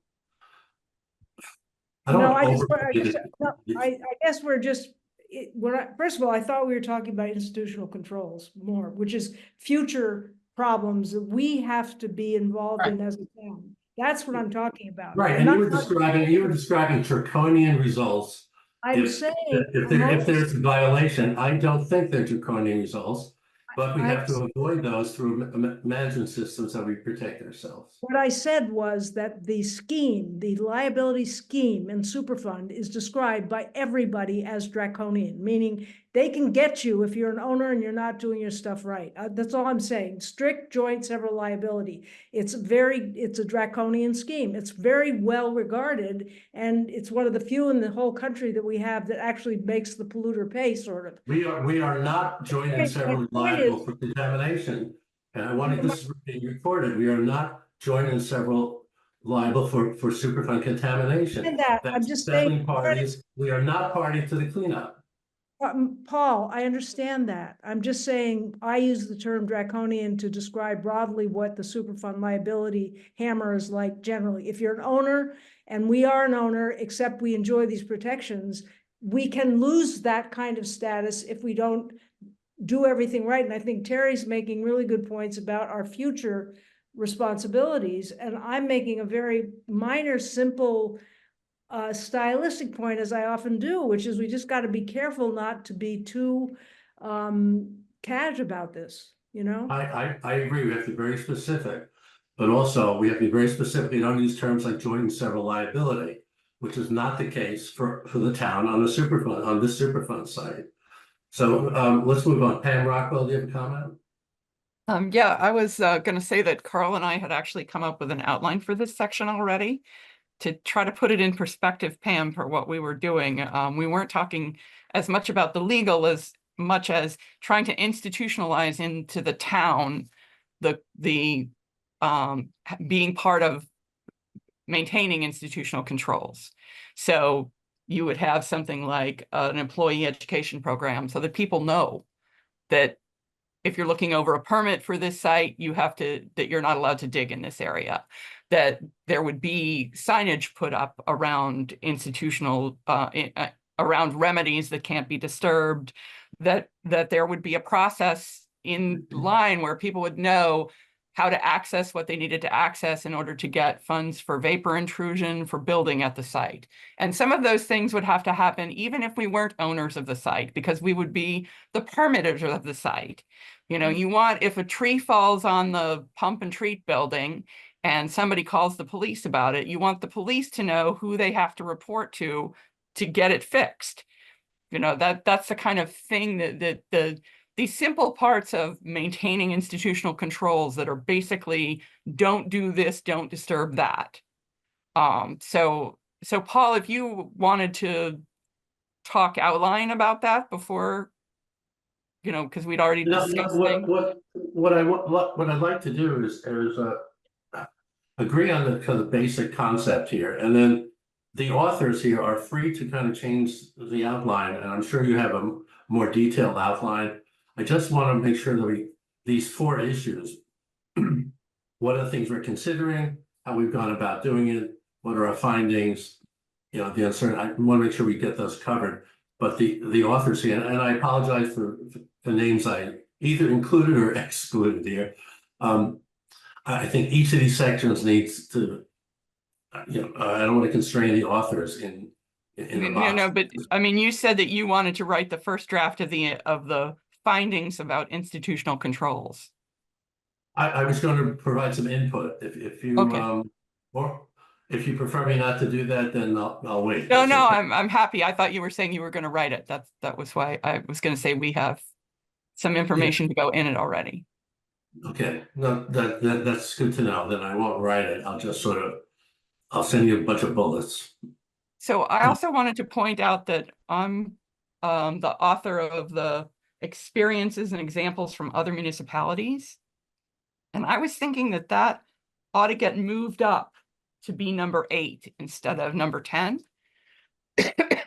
I don't. No, wanna I overcommit it. guess we're just, first of all, I thought we were talking about institutional controls more, which is future problems that we have to be involved in as a town. That's what I'm talking about. Right, I'm and not you were talking- describing draconian results. I'm If, saying. if there's a violation, I don't think they're draconian results, but we have I'm to avoid those through management systems that we protect ourselves. What I said was that the scheme, the liability scheme in Superfund is described by everybody as draconian, meaning they can get you if you're an owner and you're not doing your stuff right. That's all I'm saying. Strict joint several liability. It's a draconian scheme. It's very well regarded, and it's one of the few in the whole country that we have that actually makes the polluter pay, sort of. We are not joint and severally My point liable is- for contamination. And I wanted this being recorded. We are not joint and several liable for Superfund contamination. And that, I'm That's just settling saying- parties. We are not party to the cleanup. Paul, I understand that. I'm just saying, I use the term draconian to describe broadly what the Superfund liability hammer is like generally. If you're an owner, and we are an owner, except we enjoy these protections, we can lose that kind of status if we don't do everything right. And I think Terry's making really good points about our future responsibilities. And I'm making a very minor, simple stylistic point, as I often do, which is we just got to be careful not to be too cash about this, you know? I agree. We have to be very specific, but also we have to be very specific. We don't use terms like joint and several liability, which is not the case for the town on the Superfund, on this Superfund site. So let's move on. Pam Rockwell, do you have a comment? Yeah, I was going to say that Carl and I had actually come up with an outline for this section already to try to put it in perspective, Pam, for what we were doing. We weren't talking as much about the legal as much as trying to institutionalize into the town the being part of maintaining institutional controls. So you would have something like an employee education program so that people know that if you're looking over a permit for this site, that you're not allowed to dig in this area, that there would be signage put up around institutional, around remedies that can't be disturbed, that there would be a process in line where people would know how to access what they needed to access in order to get funds for vapor intrusion, for building at the site. And some of those things would have to happen even if we weren't owners of the site, because we would be the permitters of the site. You know, if a tree falls on the pump and treat building and somebody calls the police about it, you want the police to know who they have to report to get it fixed. You know, that's the kind of thing that these simple parts of maintaining institutional controls that are basically don't do this, don't disturb that. So Paul, if you wanted to talk outline about that before, you know, because we'd already discussed things. What I'd like to do is agree on the kind of basic concept here, and then the authors here are free to kind of change the outline, and I'm sure you have a more detailed outline. I just want to make sure that these four issues, what are the things we're considering, how we've gone about doing it, what are our findings, you know, the uncertain, I want to make sure we get those covered. But the authors here, and I apologize for the names I either included or excluded here. I think each of these sections needs to, you know, I don't want to constrain the authors in the box. No, but I mean, you said that you wanted to write the first draft of the findings about institutional controls. I was going to provide some input if you Okay. Or if you prefer me not to do that, then I'll wait. No, I'm happy. I thought you were saying you were going to write it. That was why I was going to say we have some information to go in it already. Okay, no, that's good to know. Then I won't write it. I'll just I'll send you a bunch of bullets. So I also wanted to point out that I'm the author of the experiences and examples from other municipalities. And I was thinking that ought to get moved up to be number 8 instead of number 10.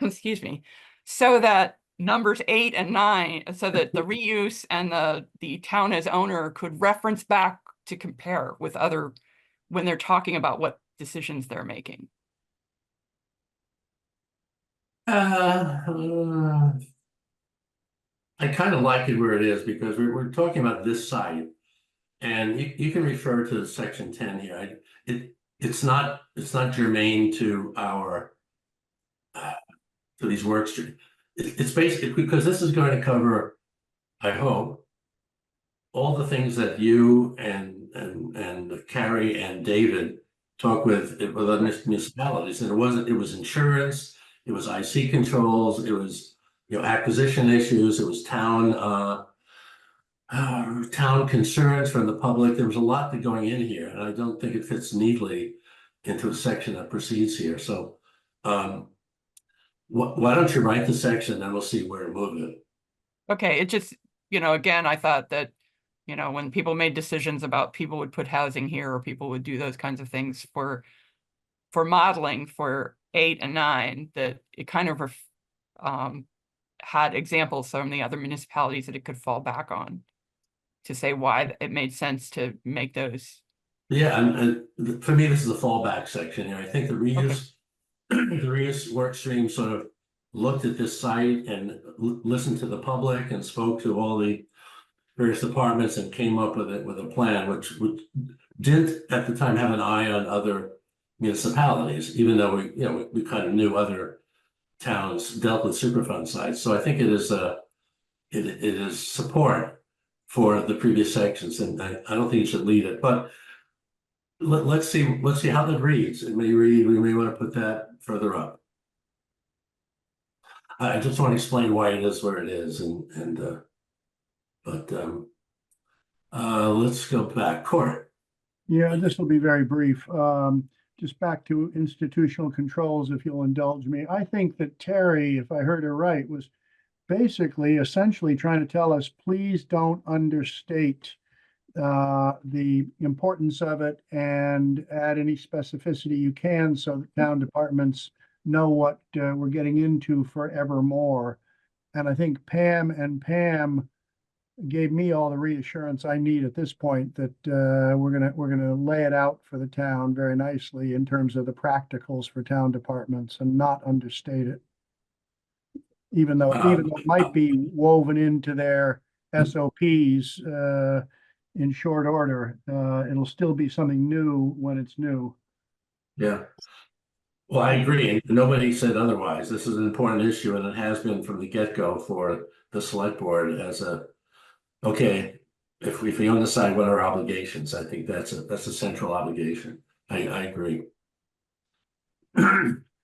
Excuse me. So that numbers 8 and 9, so that the reuse and the town as owner could reference back to compare with other when they're talking about what decisions they're making. I kind of like it where it is because we're talking about this site. And you can refer to section 10 here. It's not germane to our to these work streams. It's basically because this is going to cover, I hope, all the things that you and Carrie and David talk with other municipalities. And it was insurance, it was IC controls, it was, you know, acquisition issues, it was town concerns from the public. There was a lot going in here, and I don't think it fits neatly into a section that proceeds here. So why don't you write the section, and we'll see where to move it. Okay, it just, you know, again, I thought that, you know, when people made decisions about people would put housing here or people would do those kinds of things for modeling for 8 and 9, that it kind of had examples from the other municipalities that it could fall back on to say why it made sense to make those. Yeah, and for me, this is a fallback section here. I think the reuse the reuse work stream sort of looked at this site and listened to the public and spoke to all the various departments and came up with a plan, which didn't at the time have an eye on other municipalities, even though we kind of knew other towns dealt with Superfund sites. So I think it is it is support for the previous sections, and I don't think you should lead it. But let's see how that reads. It may read. We may want to put that further up. I just want to explain why it is where it is, but let's go back. Court. Yeah, this will be very brief. Just back to institutional controls, if you'll indulge me. I think that Terry, if I heard her right, was basically essentially trying to tell us, please don't understate the importance of it and add any specificity you can so that town departments know what we're getting into forevermore. And I think Pam gave me all the reassurance I need at this point that we're gonna lay it out for the town very nicely in terms of the practicals for town departments and not understate it. Even though it might be woven into their SOPs in short order, it'll still be something new when it's new. Yeah. Well, I agree, and nobody said otherwise. This is an important issue, and it has been from the get-go for the select board as okay, if we decide what our obligations, I think that's a central obligation. I agree.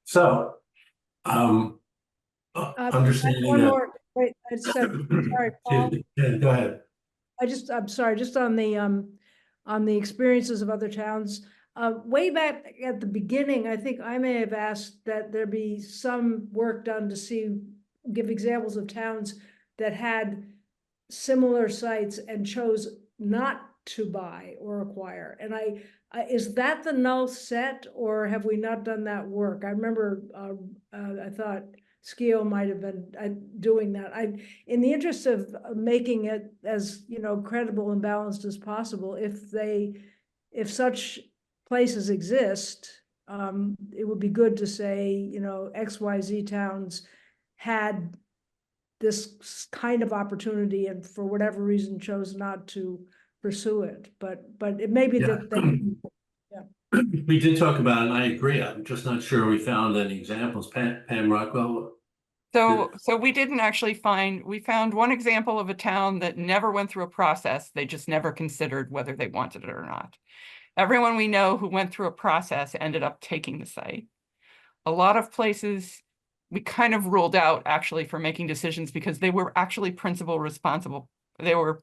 So, understanding One that. more, wait, I just said, sorry, Paul. Yeah, go ahead. I'm sorry, just on the experiences of other towns. Way back at the beginning, I think I may have asked that there be some work done to give examples of towns that had similar sites and chose not to buy or acquire. And is that the null set, or have we not done that work? I remember I thought Skio might have been doing that. In the interest of making it as credible and balanced as possible, if such places exist, it would be good to say XYZ towns had this kind of opportunity and for whatever reason chose not to pursue it. But it may be that we did talk about it, and I agree. I'm just not sure we found any examples. Pam Rockwell. So we didn't actually we found one example of a town that never went through a process. They just never considered whether they wanted it or not. Everyone we know who went through a process ended up taking the site. A lot of places we kind of ruled out actually for making decisions because they were actually principal responsible. They were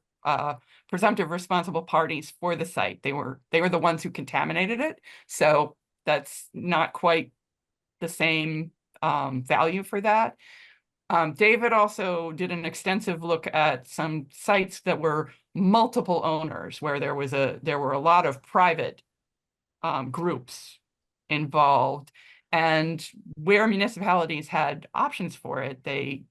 presumptive responsible parties for the site. They were the ones who contaminated it. So that's not quite the same value for that. David also did an extensive look at some sites that were multiple owners, where there were a lot of private groups involved, and where municipalities had options for it, they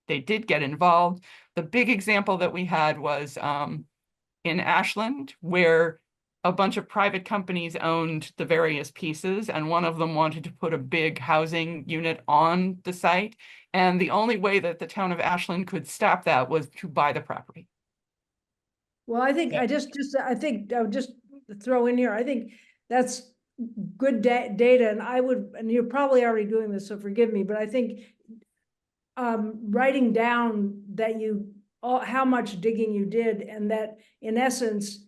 did get involved. The big example that we had was in Ashland, where a bunch of private companies owned the various pieces, and one of them wanted to put a big housing unit on the site. And the only way that the town of Ashland could stop that was to buy the property. Well, I think I think I would just throw in here, I think that's good data, and I would, and you're probably already doing this, so forgive me, but I think writing down that how much digging you did, and that in essence,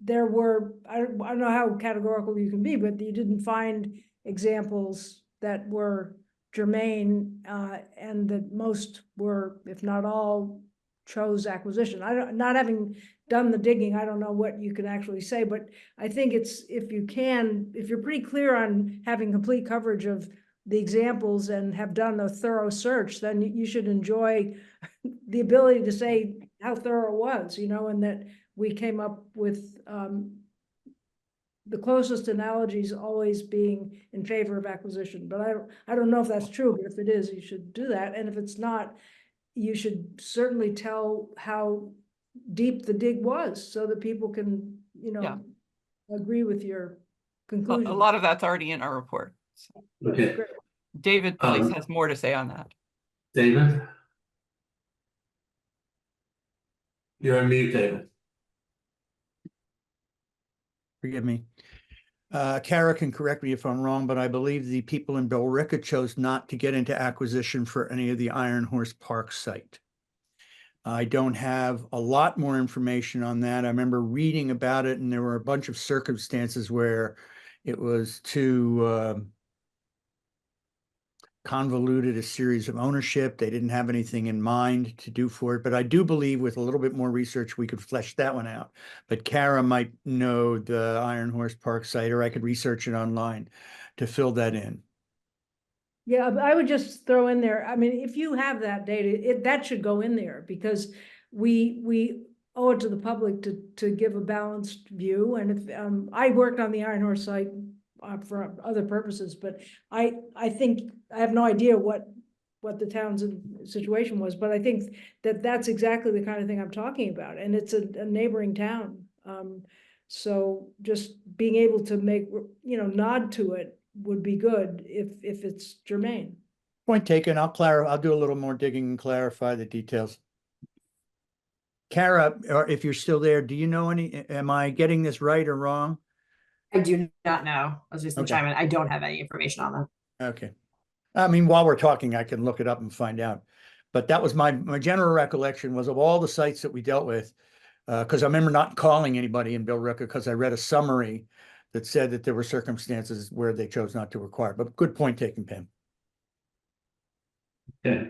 there were, I don't know how categorical you can be, but you didn't find examples that were germane, and that most were, if not all, chose acquisition. Not having done the digging, I don't know what you can actually say, but I think it's, if you're pretty clear on having complete coverage of the examples and have done a thorough search, then you should enjoy the ability to say how thorough it was, and that we came up with the closest analogies always being in favor of acquisition. But I don't know if that's true, but if it is, you should do that. And if it's not, you should certainly tell how deep the dig was so that people can, Yeah. agree with your A conclusion. lot of that's already in our report. So Okay, David Place has more to say on that. David? You're on mute, David. Forgive me. Kara can correct me if I'm wrong, but I believe the people in Billerica chose not to get into acquisition for any of the Iron Horse Park site. I don't have a lot more information on that. I remember reading about it, and there were a bunch of circumstances where it was too convoluted a series of ownership. They didn't have anything in mind to do for it, but I do believe with a little bit more research, we could flesh that one out. But Kara might know the Iron Horse Park site, or I could research it online to fill that in. Yeah, I would just throw in there, I mean, if you have that data, that should go in there, because we owe it to the public to give a balanced view. And if I worked on the Iron Horse site for other purposes, but I think, I have no idea what the town's situation was, but I think that's exactly the kind of thing I'm talking about, and it's a neighboring town. So just being able to make, nod to it would be good if it's germane. Point taken. I'll do a little more digging and clarify the details. Kara, or if you're still there, do you know am I getting this right or wrong? I do not know. I was just gonna Okay. chime in. I don't have any information on that. Okay. I mean, while we're talking, I can look it up and find out. But that was my general recollection was of all the sites that we dealt with, because I remember not calling anybody in Billerica because I read a summary that said that there were circumstances where they chose not to acquire. But good point taken, Pam. Okay.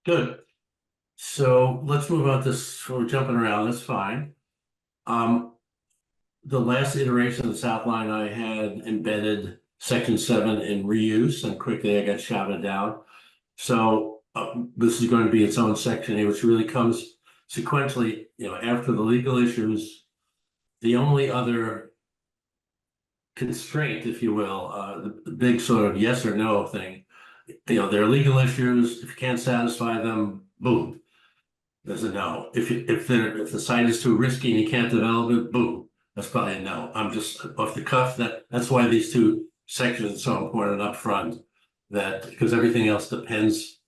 Good. So let's move on this, we're jumping around, that's fine. The last iteration of the South Line, I had embedded section 7 in reuse, and quickly I got shouted down. So this is going to be its own section here, which really comes sequentially, after the legal issues. The only other constraint, if you will, the big sort of yes or no thing, there are legal issues. If you can't satisfy them, boom, there's a no. If the site is too risky and you can't develop it, boom, that's probably a no. I'm just off the cuff. That's why these two sections are so important up front. That because everything else depends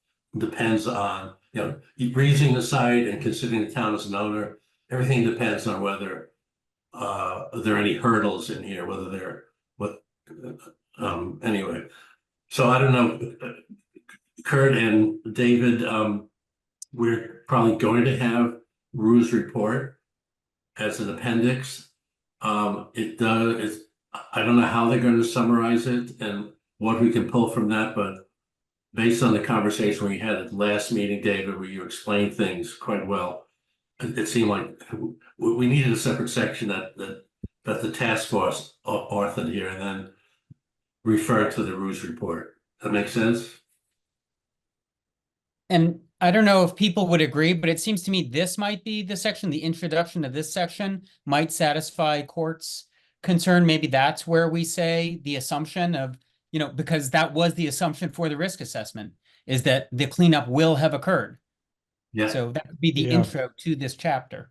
on raising the site and considering the town as an owner. Everything depends on whether there are any hurdles in here, whether they're anyway. So I don't know, Kurt and David, we're probably going to have Rue's report as an appendix. I don't know how they're going to summarize it and what we can pull from that, but based on the conversation we had at the last meeting, David, where you explained things quite well, it seemed like we needed a separate section that the task force authored here, and then refer to the Rue's report. That makes sense? And I don't know if people would agree, but it seems to me this might be the section, the introduction of this section might satisfy court's concern. Maybe that's where we say the assumption of, because that was the assumption for the risk assessment, is that the cleanup will have occurred. Yeah. So that could be the Yeah. intro to this chapter.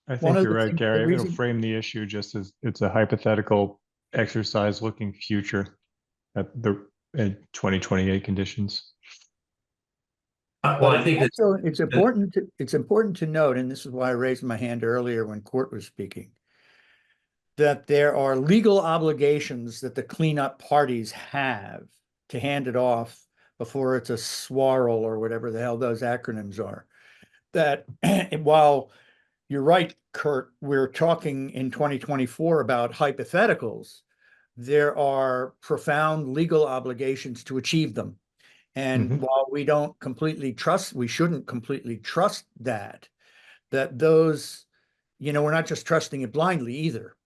I One think of you're the right, things- the Gary. It'll reason- frame the issue just as it's a hypothetical exercise looking future at the 2028 conditions. Well, But I think also, it's important to note, and this is why I raised my hand earlier when Court was speaking, that there are legal obligations that the cleanup parties have to hand it off before it's a SWARL or whatever the hell those acronyms are. That while you're right, Kurt, we're talking in 2024 about hypotheticals, there are profound legal obligations to achieve them. And while we don't completely trust, we shouldn't completely trust that those, we're not just trusting it blindly either.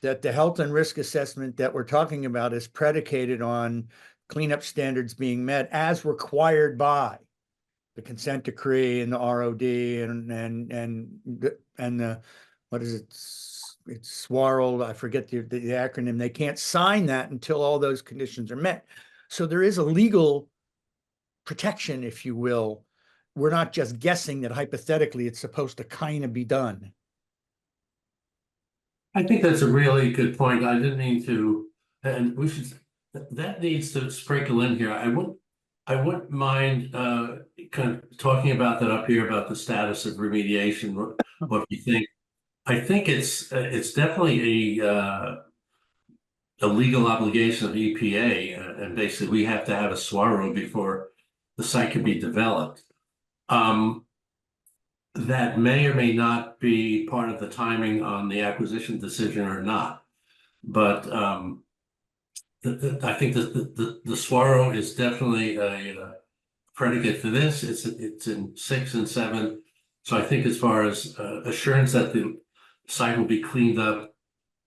That the health and risk assessment that we're talking about is predicated on cleanup standards being met as required by the consent decree and the ROD and the, what is it? It's SWARL. I forget the acronym. They can't sign that until all those conditions are met. So there is a legal protection, if you will. We're not just guessing that hypothetically it's supposed to kind of be done. I think that's a really good point. I didn't mean to, and we should, that needs to sprinkle in here. I wouldn't mind kind of talking about that up here about the status of remediation, what you think. I think it's definitely a legal obligation of EPA, and basically we have to have a SWARO before the site can be developed. That may or may not be part of the timing on the acquisition decision or not. But I think the SWARO is definitely a predicate for this. It's in 6 and 7. So I think as far as assurance that the site will be cleaned up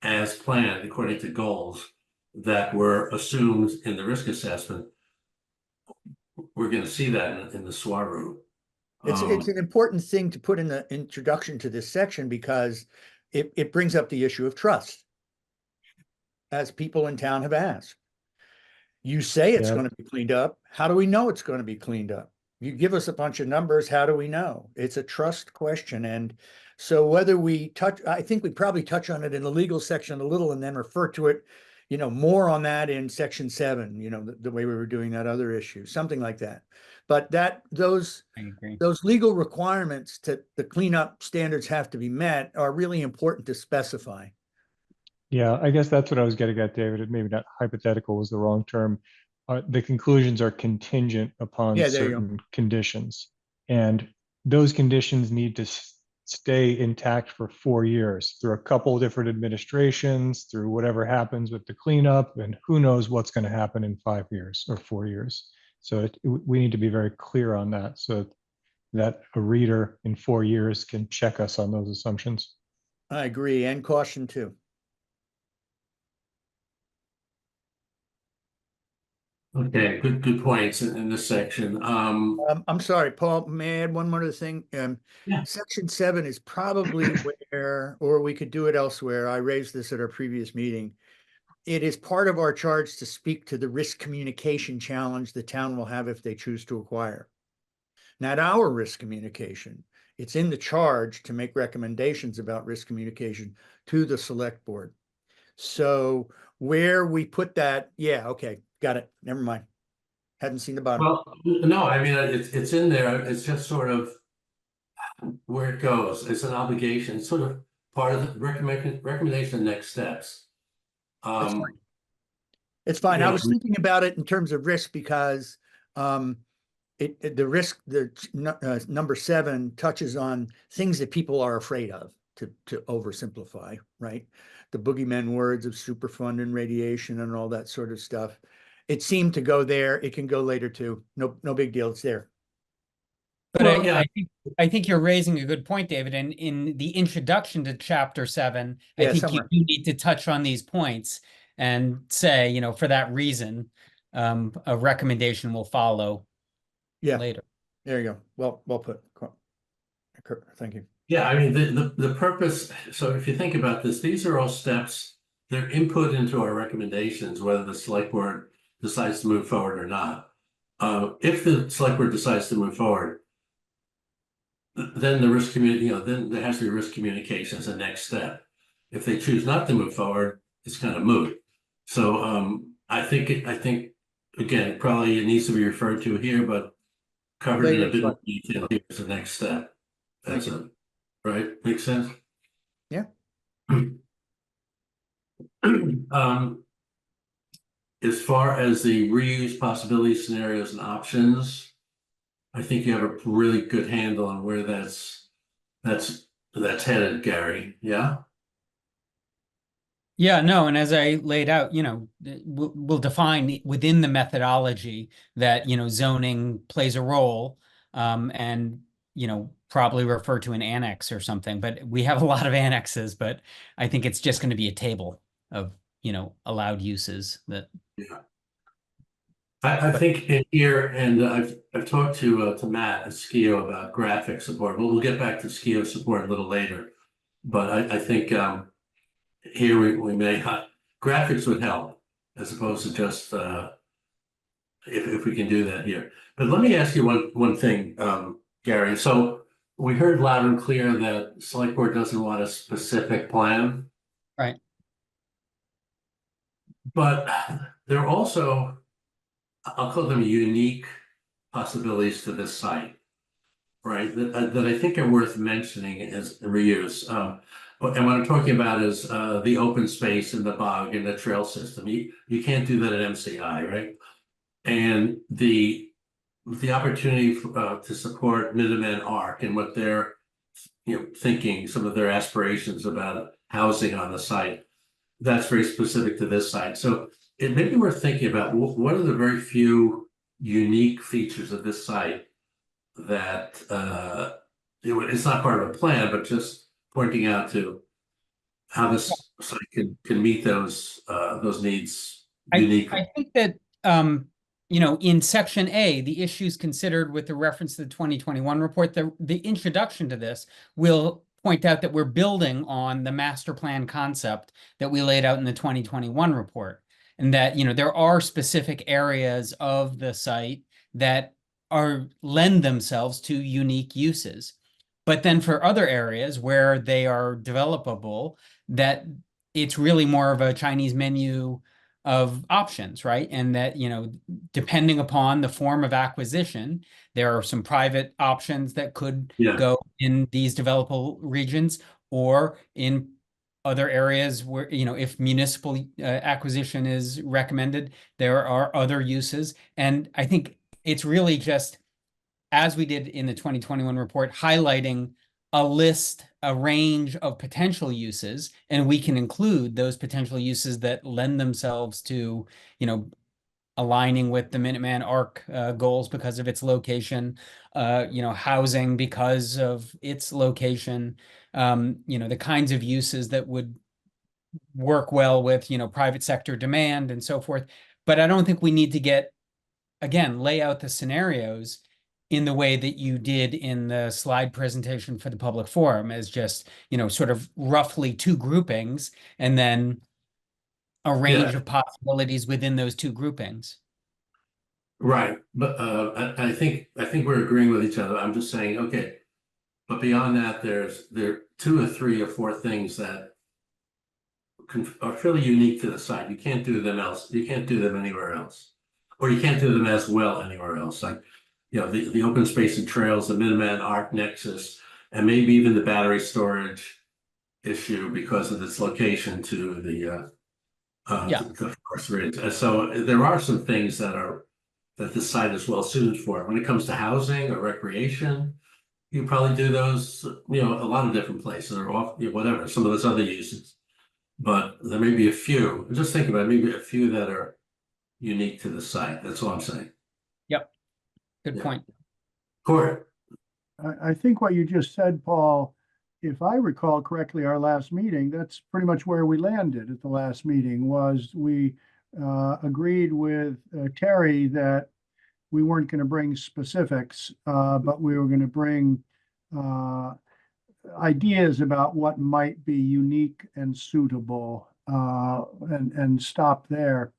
as planned according to goals that were assumed in the risk assessment, we're going to see that in the SWARO. It's an important thing to put in the introduction to this section because it brings up the issue of trust, as people in town have asked. You say it's going to be cleaned up. How do we know it's going to be cleaned up? You give us a bunch of numbers. How do we know? It's a trust question. And so whether we touch, I think we probably touch on it in the legal section a little and then refer to it, more on that in section 7, the way we were doing that other issue, something like that. But those legal requirements to the cleanup standards have to be met are really important to specify. Yeah, I guess that's what I was getting at, David. Maybe not hypothetical was the wrong term. The conclusions are contingent upon certain conditions. And those conditions need to stay intact for 4 years through a couple of different administrations, through whatever happens with the cleanup, and who knows what's going to happen in 5 years or 4 years. So we need to be very clear on that so that a reader in 4 years can check us on those assumptions. I agree, and caution too. Okay, good points in this section. I'm sorry, Paul, may I add one more thing? Yeah. Section 7 is probably where, or we could do it elsewhere. I raised this at our previous meeting. It is part of our charge to speak to the risk communication challenge the town will have if they choose to acquire. Not our risk communication. It's in the charge to make recommendations about risk communication to the select board. So where we put that, yeah, okay, got it. Never mind. Hadn't seen the bottom. Well, no, I mean, it's in there. It's just sort of where it goes. It's an obligation. It's sort of part of the recommendation next steps. It's fine. Yeah. I was thinking about it in terms of risk because the risk, number 7 touches on things that people are afraid of, to oversimplify, right? The boogeyman words of Superfund and radiation and all that sort of stuff. It seemed to go there. It can go later too. No big deal. It's there. But Well, I think you're raising a good point, David. And in the introduction to chapter 7, Yeah, I think somewhere. you need to touch on these points and say, for that reason, a recommendation will follow later. There you go. Well put. Thank you. Yeah, I mean, the purpose, so if you think about this, these are all steps, they're input into our recommendations, whether the select board decides to move forward or not. If the select board decides to move forward, then the risk community, then there has to be risk communication as a next step. If they choose not to move forward, it's kind of moot. So I think again, probably it needs to be referred to here, but covered in a bit more detail here is the next step. That's it, right? Makes sense? Yeah. As far as the reuse possibilities, scenarios, and options, I think you have a really good handle on where that's headed, Gary. Yeah. Yeah, no, and as I laid out, we'll define within the methodology that, zoning plays a role, and, probably refer to an annex or something, but we have a lot of annexes, but I think it's just going to be a table of, allowed uses that. Yeah. I think in here, and I've talked to Matt at SKIO about graphic support. We'll get back to SKIO support a little later, but I think here we may graphics would help as opposed to just if we can do that here. But let me ask you one thing, Gary. So we heard loud and clear that select board doesn't want a specific plan. Right. But there are also, I'll call them unique possibilities to this site, right? That I think are worth mentioning as reuse. And what I'm talking about is the open space in the bog and the trail system. You can't do that at MCI, right? And the opportunity to support Minuteman Arc and what they're thinking, some of their aspirations about housing on the site. That's very specific to this site. So it may be worth thinking about what are the very few unique features of this site that it's not part of a plan, but just pointing out to how this site can meet those needs uniquely. I think that in section A, the issues considered with the reference to the 2021 report, the introduction to this will point out that we're building on the master plan concept that we laid out in the 2021 report. And that, there are specific areas of the site that lend themselves to unique uses. But then for other areas where they are developable, that it's really more of a Chinese menu of options, right? And that, depending upon the form of acquisition, there are some private options that could go in these developable regions or in other areas where, if municipal acquisition is recommended, there are other uses. And I think it's really just, as we did in the 2021 report, highlighting a range of potential uses, and we can include those potential uses that lend themselves to, aligning with the Minuteman Arc goals because of its location, housing because of its location, the kinds of uses that would work well with, private sector demand and so forth. But I don't think we need to lay out the scenarios in the way that you did in the slide presentation for the public forum as just, sort of roughly two groupings and then a range of possibilities within those two groupings. Right, but I think we're agreeing with each other. I'm just saying, okay, but beyond that, there are 2 or 3 or 4 things that are fairly unique to the site. You can't do them else. You can't do them anywhere else, or you can't do them as well anywhere else. Like, the open space and trails, the Minuteman Arc Nexus, and maybe even the battery storage issue because of its location to the forest ridge. So there are some things that the site is well suited for. When it comes to housing or recreation, you probably do those, a lot of different places or off, whatever, some of those other uses. But there may be a few, just think about it, maybe a few that are unique to the site. That's all I'm saying. Yep. Good point. Corey. I think what you just said, Paul, if I recall correctly, our last meeting, that's pretty much where we landed at the last meeting, was we agreed with Terry that we weren't going to bring specifics, but we were going to bring ideas about what might be unique and suitable, and stop there.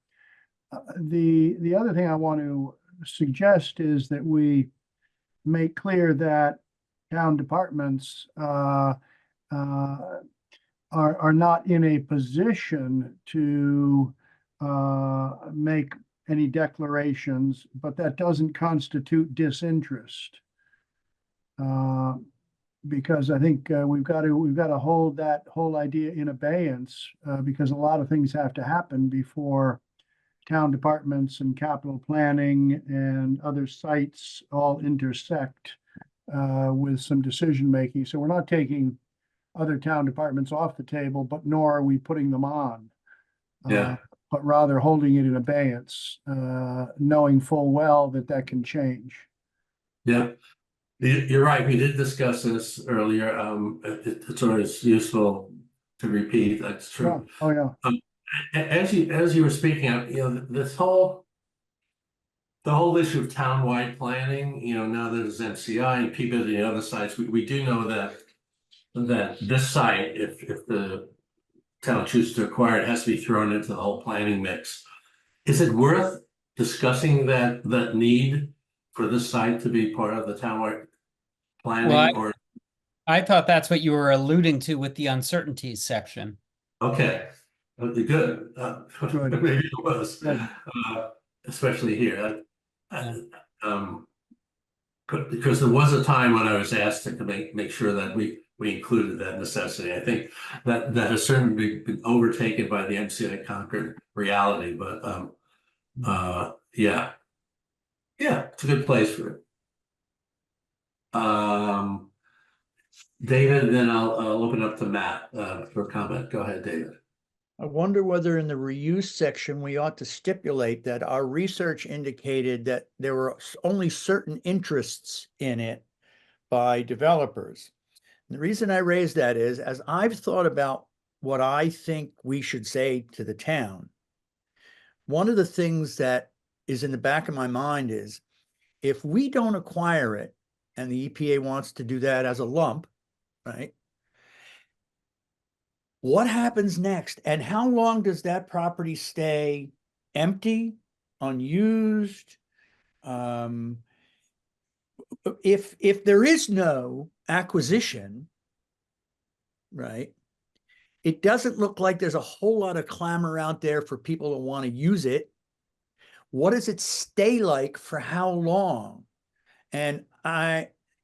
The other thing I want to suggest is that we make clear that town departments are not in a position to make any declarations, but that doesn't constitute disinterest. Because I think we've got to hold that whole idea in abeyance because a lot of things have to happen before town departments and capital planning and other sites all intersect with some decision making. So we're not taking other town departments off the table, but nor are we putting them on. Yeah. But rather holding it in abeyance, knowing full well that that can change. Yeah, you're right. We did discuss this earlier. It's always useful to repeat. That's Yeah. true. Oh, yeah. As you were speaking of, this whole issue of townwide planning, now that there's MCI and people at the other sites, we do know that this site, if the town chooses to acquire it, has to be thrown into the whole planning mix. Is it worth discussing that need for this site to be part of the townwide planning? Well, I thought that's what you were alluding to with the uncertainties section. Okay, good. Good. Maybe it was, Good. especially here. Because there was a time when I was asked to make sure that we included that necessity. I think that has certainly been overtaken by the MCI Concord reality, but yeah, it's a good place for it. David, then I'll open up to Matt for comment. Go ahead, David. I wonder whether in the reuse section, we ought to stipulate that our research indicated that there were only certain interests in it by developers. And the reason I raised that is, as I've thought about what I think we should say to the town, one of the things that is in the back of my mind is, if we don't acquire it and the EPA wants to do that as a lump, right? What happens next? And how long does that property stay empty, unused? If there is no acquisition, right, it doesn't look like there's a whole lot of clamor out there for people to want to use it. What does it stay like for how long? And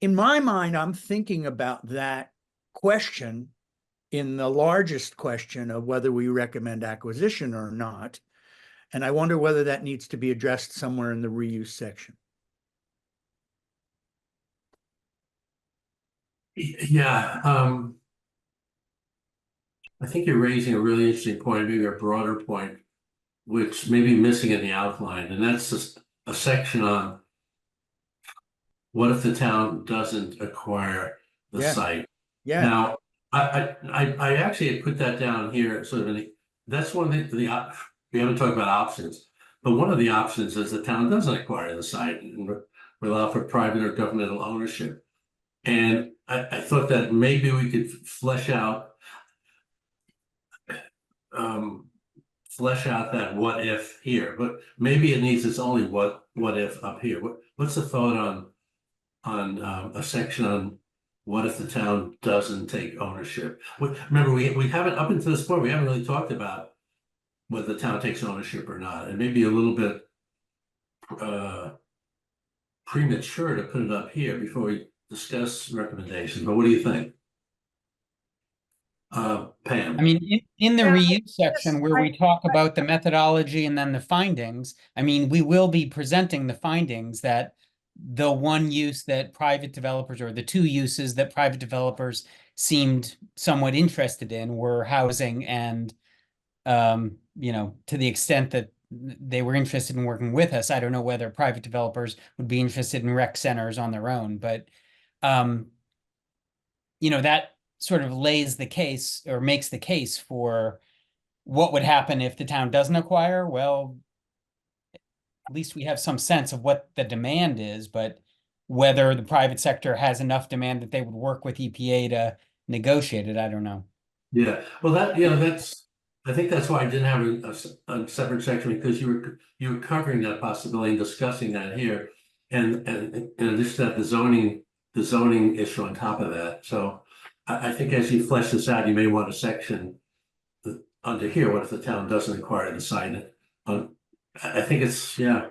in my mind, I'm thinking about that question in the largest question of whether we recommend acquisition or not. And I wonder whether that needs to be addressed somewhere in the reuse section. Yeah, I think you're raising a really interesting point, maybe a broader point, which may be missing in the outline, and that's just a section on what if the town doesn't acquire the site. Yeah. Now, I actually put that down here, sort of that's one of the we haven't talked about options, but one of the options is the town doesn't acquire the site and we allow for private or governmental ownership. And I thought that maybe we could flesh out that what if here, but maybe it needs its only what if up here. What's the thought on a section on what if the town doesn't take ownership? Remember, we haven't, up until this point, we haven't really talked about whether the town takes ownership or not, and maybe a little bit premature to put it up here before we discuss recommendations. But what do you think, Pam? I mean, in the reuse section where we talk about the methodology and then the findings, I mean, we will be presenting the findings that the one use that private developers, or the two uses that private developers seemed somewhat interested in, were housing and, to the extent that they were interested in working with us. I don't know whether private developers would be interested in rec centers on their own, but, that sort of lays the case, or makes the case for what would happen if the town doesn't acquire. Well, at least we have some sense of what the demand is, but whether the private sector has enough demand that they would work with EPA to negotiate it, I don't know. Yeah, well, I think that's why I didn't have a separate section, because you were covering that possibility and discussing that here. And in addition to that, the zoning the zoning issue on top of that. So I think as you flesh this out, you may want a section under here, what if the town doesn't require the sign? I think it's, yeah,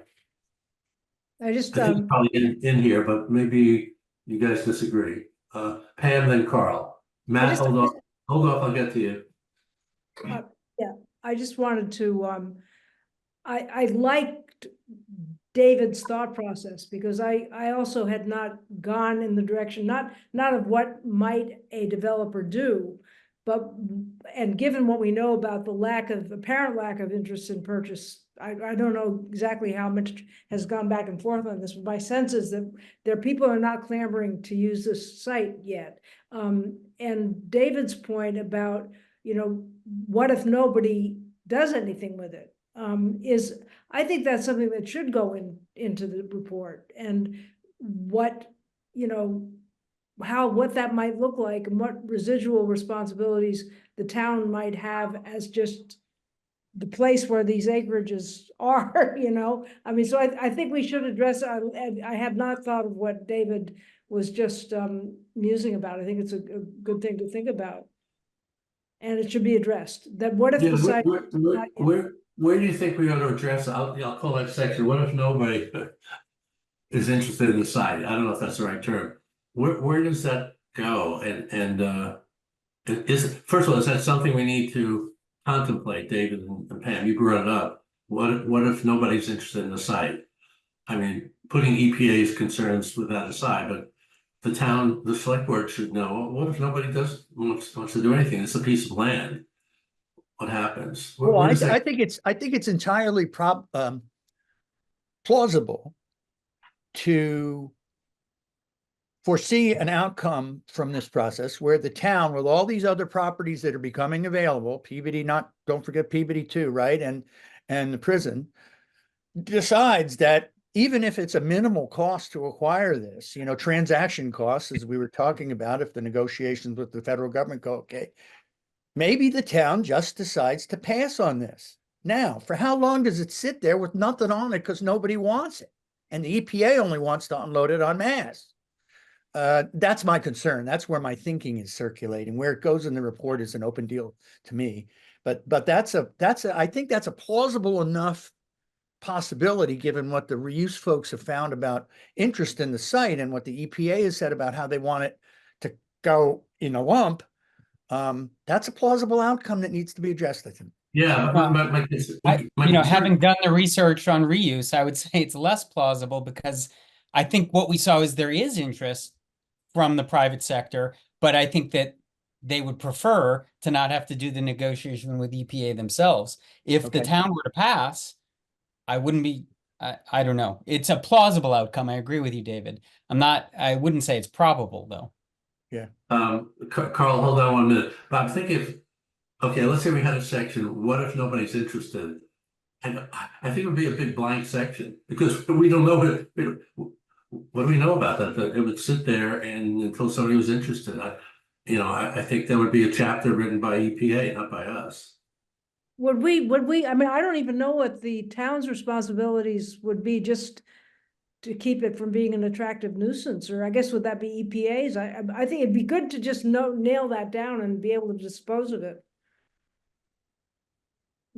I just, I think it's probably in here, but maybe you guys disagree. Pam, then Carl. Matt, just- hold off, I'll get to you. I just wanted to, I liked David's thought process because I also had not gone in the direction, not of what might a developer do, but, and given what we know about the apparent lack of interest in purchase, I don't know exactly how much has gone back and forth on this, but my sense is that people are not clamoring to use this site yet. And David's point about, what if nobody does anything with it? I think that's something that should go into the report, and what that might look like and what residual responsibilities the town might have as just the place where these acreages are, I mean, so I think we should address, I have not thought of what David was just musing about. I think it's a good thing to think about. And it should be addressed, that what if Yeah, the site. where do you think we ought to address, I'll call that section, what if nobody is interested in the site? I don't know if that's the right term. Where does that go? And first of all, is that something we need to contemplate, David and Pam? You brought it up. What if nobody's interested in the site? I mean, putting EPA's concerns with that aside, but the town, the select board should know, what if nobody wants to do anything? It's a piece of land. What happens? Well, I think it's entirely plausible to foresee an outcome from this process where the town, with all these other properties that are becoming available, Peabody, don't forget Peabody too, right? And the prison, decides that even if it's a minimal cost to acquire this, transaction costs, as we were talking about, if the negotiations with the federal government go okay, maybe the town just decides to pass on this. Now, for how long does it sit there with nothing on it because nobody wants it? And the EPA only wants to unload it en masse. That's my concern. That's where my thinking is circulating. Where it goes in the report is an open deal to me. But I think that's a plausible enough possibility given what the reuse folks have found about interest in the site and what the EPA has said about how they want it to go in a lump. That's a plausible outcome that needs to be addressed, I think. Yeah, having done the research on reuse, I would say it's less plausible because I think what we saw is there is interest from the private sector, but I think that they would prefer to not have to do the negotiation with EPA themselves. If the town were to pass, I wouldn't be, I don't know. It's a plausible outcome. I agree with you, David. I wouldn't say it's probable though. Yeah. Carl, hold on 1 minute. But I'm thinking, okay, let's say we had a section, what if nobody's interested? And I think it would be a big blank section because we don't know what do we know about that? That it would sit there and until somebody was interested. I think that would be a chapter written by EPA, not by us. Would we, I mean, I don't even know what the town's responsibilities would be just to keep it from being an attractive nuisance, or I guess would that be EPA's? I think it'd be good to just nail that down and be able to dispose of it.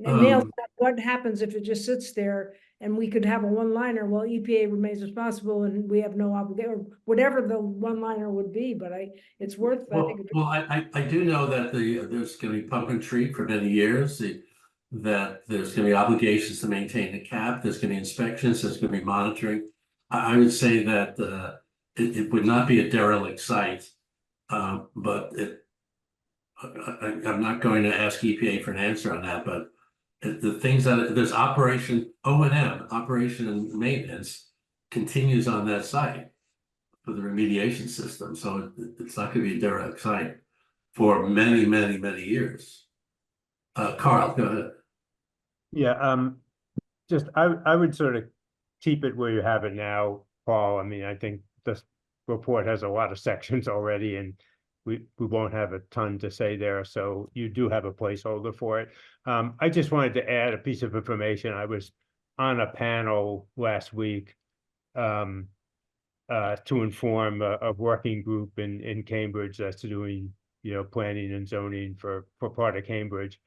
And nail down what happens if it just sits there and we could have a one-liner, well, EPA remains responsible and we have no obligation, or whatever the one-liner would be, but it's worth, I think. Well, I do know that there's going to be pump and treat for many years. That there's going to be obligations to maintain the cap. There's going to be inspections. There's going to be monitoring. I would say that it would not be a derelict site, but I'm not going to ask EPA for an answer on that. But the things that there's operation O&M, operation and maintenance, continues on that site for the remediation system. So it's not going to be a derelict site for many, many, many years. Carl, go ahead. Yeah, just I would sort of keep it where you have it now, Paul. I mean, I think this report has a lot of sections already, and we won't have a ton to say there. So you do have a placeholder for it. I just wanted to add a piece of information. I was on a panel last week to inform a working group in Cambridge that's doing, planning and zoning for part of Cambridge.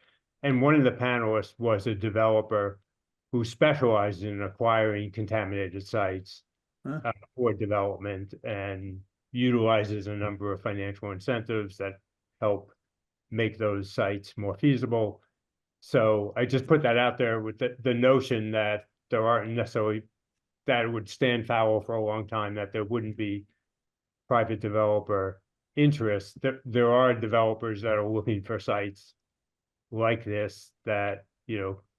And one of the panelists was a developer who specializes in acquiring contaminated sites for development and utilizes a number of financial incentives that help make those sites more feasible. So I just put that out there with the notion that there aren't necessarily, that it would stand foul for a long time, that there wouldn't be private developer interest. There are developers that are looking for sites like this that,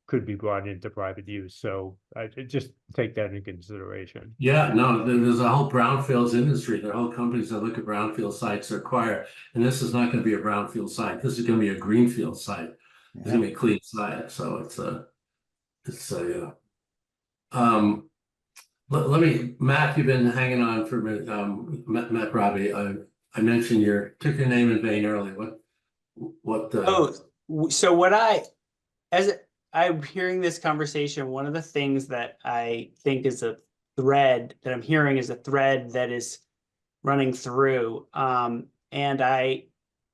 could be brought into private use. So I just take that into consideration. Yeah, no, there's a whole brownfields industry. There are whole companies that look at brownfield sites to acquire, and this is not going to be a brownfield site. This is going to be a greenfield site. It's going to be a clean site. So let me, Matt, you've been hanging on for a minute. Matt Robbie, I mentioned took your name in vain earlier. As I'm hearing this conversation, one of the things that I think is a thread that I'm hearing is a thread that is running through. And I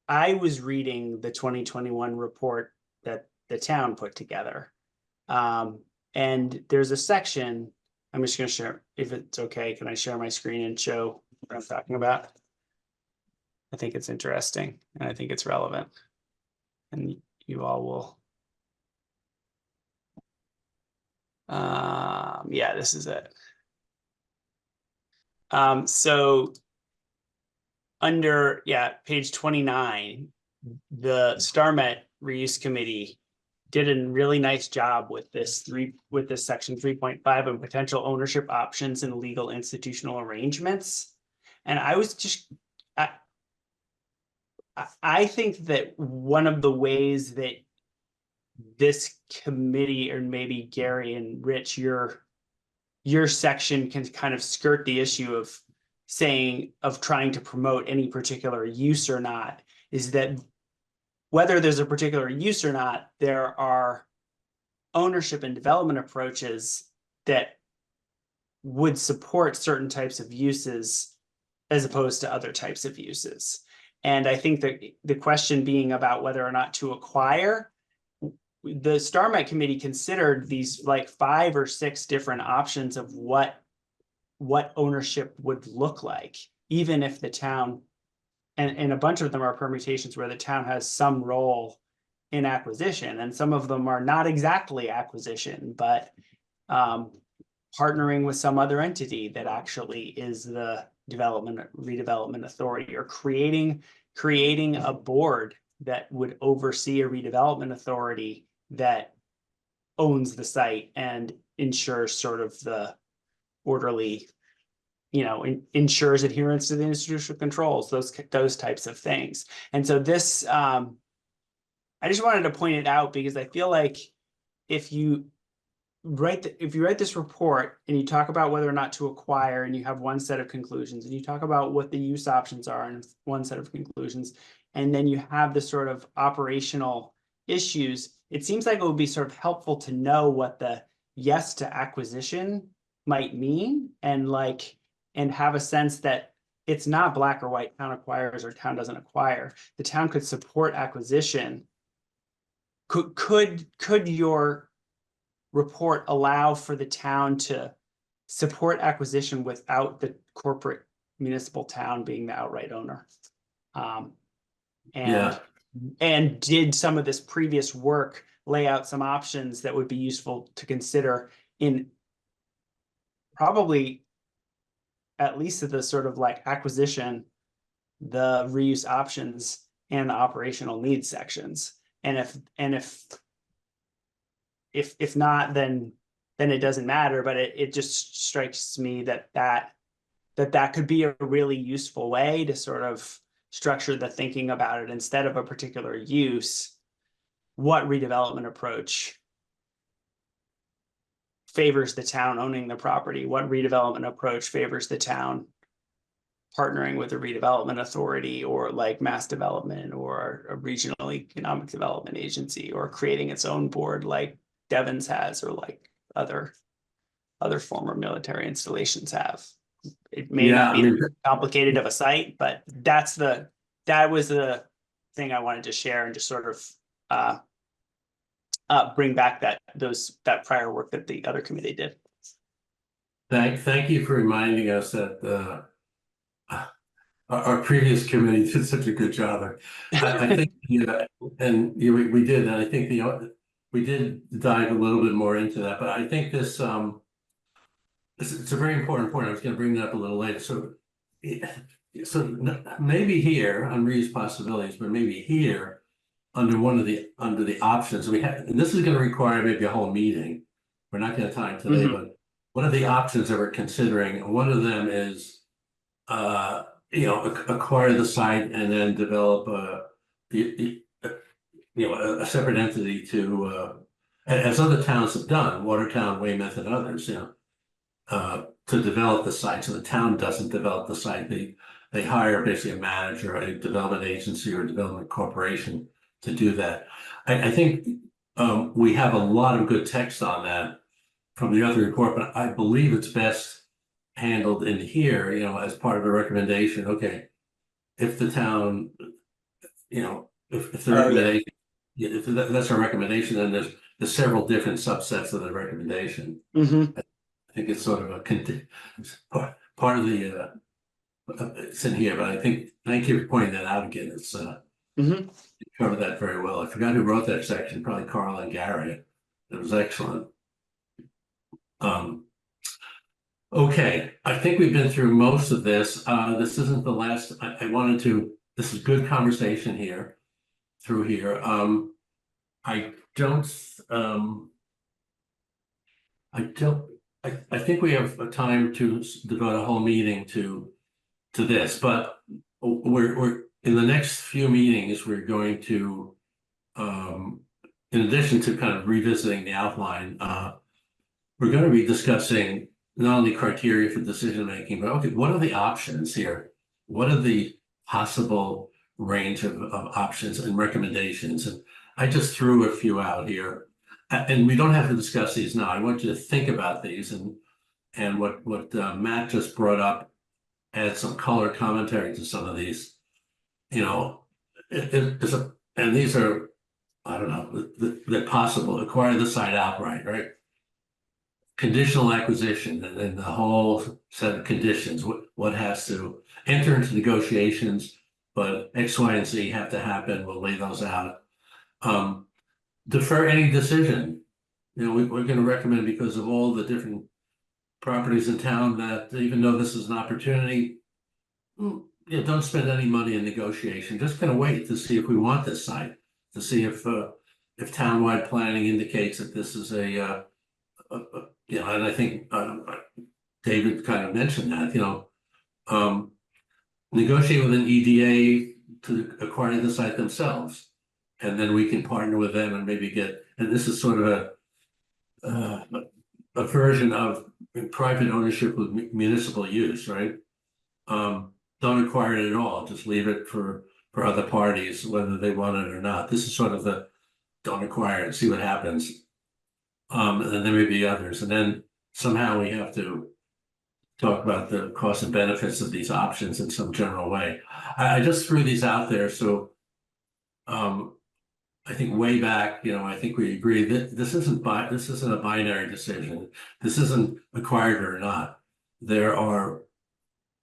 was reading the 2021 report that the town put together. And there's a section, I'm just going to share, if it's okay, can I share my screen and show what I'm talking about? I think it's interesting and I think it's relevant. And you all will. Yeah, this is it. So under, page 29, the StarMet Reuse Committee did a really nice job with this section 3.5 and potential ownership options and legal institutional arrangements. And I was just, I think that one of the ways that this committee, or maybe Gary and Rich, your section can kind of skirt the issue of trying to promote any particular use or not, is that whether there's a particular use or not, there are ownership and development approaches that would support certain types of uses as opposed to other types of uses. And I think that the question being about whether or not to acquire, the StarMet committee considered these like 5 or 6 different options of what ownership would look like, even if the town, and a bunch of them are permutations where the town has some role in acquisition, and some of them are not exactly acquisition, but partnering with some other entity that actually is the redevelopment authority, or creating a board that would oversee a redevelopment authority that owns the site and ensures sort of the orderly, ensures adherence to the institutional controls, those types of things. And so this, I just wanted to point it out because I feel like if you write this report and you talk about whether or not to acquire, and you have one set of conclusions, and you talk about what the use options are and one set of conclusions, and then you have the sort of operational issues, it seems like it would be sort of helpful to know what the yes to acquisition might mean, and have a sense that it's not black or white, town acquires or town doesn't acquire. The town could support acquisition. Could your report allow for the town to support acquisition without the corporate municipal town being the outright owner? And did some of this previous work lay out some options that would be useful to consider in probably at least the sort of like acquisition, the reuse options, and the operational needs sections? And if not, then it doesn't matter. But it just strikes me that could be a really useful way to sort of structure the thinking about it. Instead of a particular use, what redevelopment approach favors the town owning the property? What redevelopment approach favors the town partnering with a redevelopment authority, or like mass development, or a regional economic development agency, or creating its own board like Devon's has, or like other former military installations have? It may not be complicated of a site, but that was the thing I wanted to share and just sort of bring back that prior work that the other committee did. Thank you for reminding us that our previous committee did such a good job. I think, we did, and I think we did dive a little bit more into that, but I think this, it's a very important point. I was going to bring that up a little later. So maybe here on Reuse Possibilities, but maybe here under the options we have, and this is going to require maybe a whole meeting. We're not going to have time today, but what are the options that we're considering? And one of them is, acquire the site and then develop a separate entity to, as other towns have done, Watertown, Weymouth, and others, to develop the site. So the town doesn't develop the site. They hire basically a manager, a development agency or a development corporation to do that. I think we have a lot of good text on that from the other report, but I believe it's best handled in here, as part of a recommendation. Okay, if the town, if the recommendation, if that's our recommendation, then there's several different subsets of the recommendation. I think it's sort of a part of the it's in here, but I think thank you for pointing that out again. It's you covered that very well. I forgot who wrote that section, probably Carl and Gary. It was excellent. Okay, I think we've been through most of this. This isn't the last. I wanted to. This is good conversation here, through here. I think we have a time to devote a whole meeting to this, but we're in the next few meetings, we're going to, in addition to kind of revisiting the outline, we're going to be discussing not only criteria for decision making, but okay, what are the options here? What are the possible range of options and recommendations? And I just threw a few out here, and we don't have to discuss these now. I want you to think about these, and what Matt just brought up, add some color commentary to some of these. And these are, I don't know, they're possible. Acquire the site outright, right? Conditional acquisition, and then the whole set of conditions. What has to enter into negotiations, but X, Y, and Z have to happen. We'll lay those out. Defer any decision. We're going to recommend, because of all the different properties in town, that even though this is an opportunity, don't spend any money in negotiation. Just kind of wait to see if we want this site, to see if townwide planning indicates that this is and I think David kind of mentioned that, negotiate with an EDA to acquire the site themselves, and then we can partner with them and maybe and this is sort of a version of private ownership with municipal use, right? Don't acquire it at all, just leave it for other parties, whether they want it or not. This is sort of the don't acquire it, see what happens. And there may be others, and then somehow we have to talk about the costs and benefits of these options in some general way. I just threw these out there, so I think way back, I think we agree that this isn't a binary decision. This isn't acquired or not. There are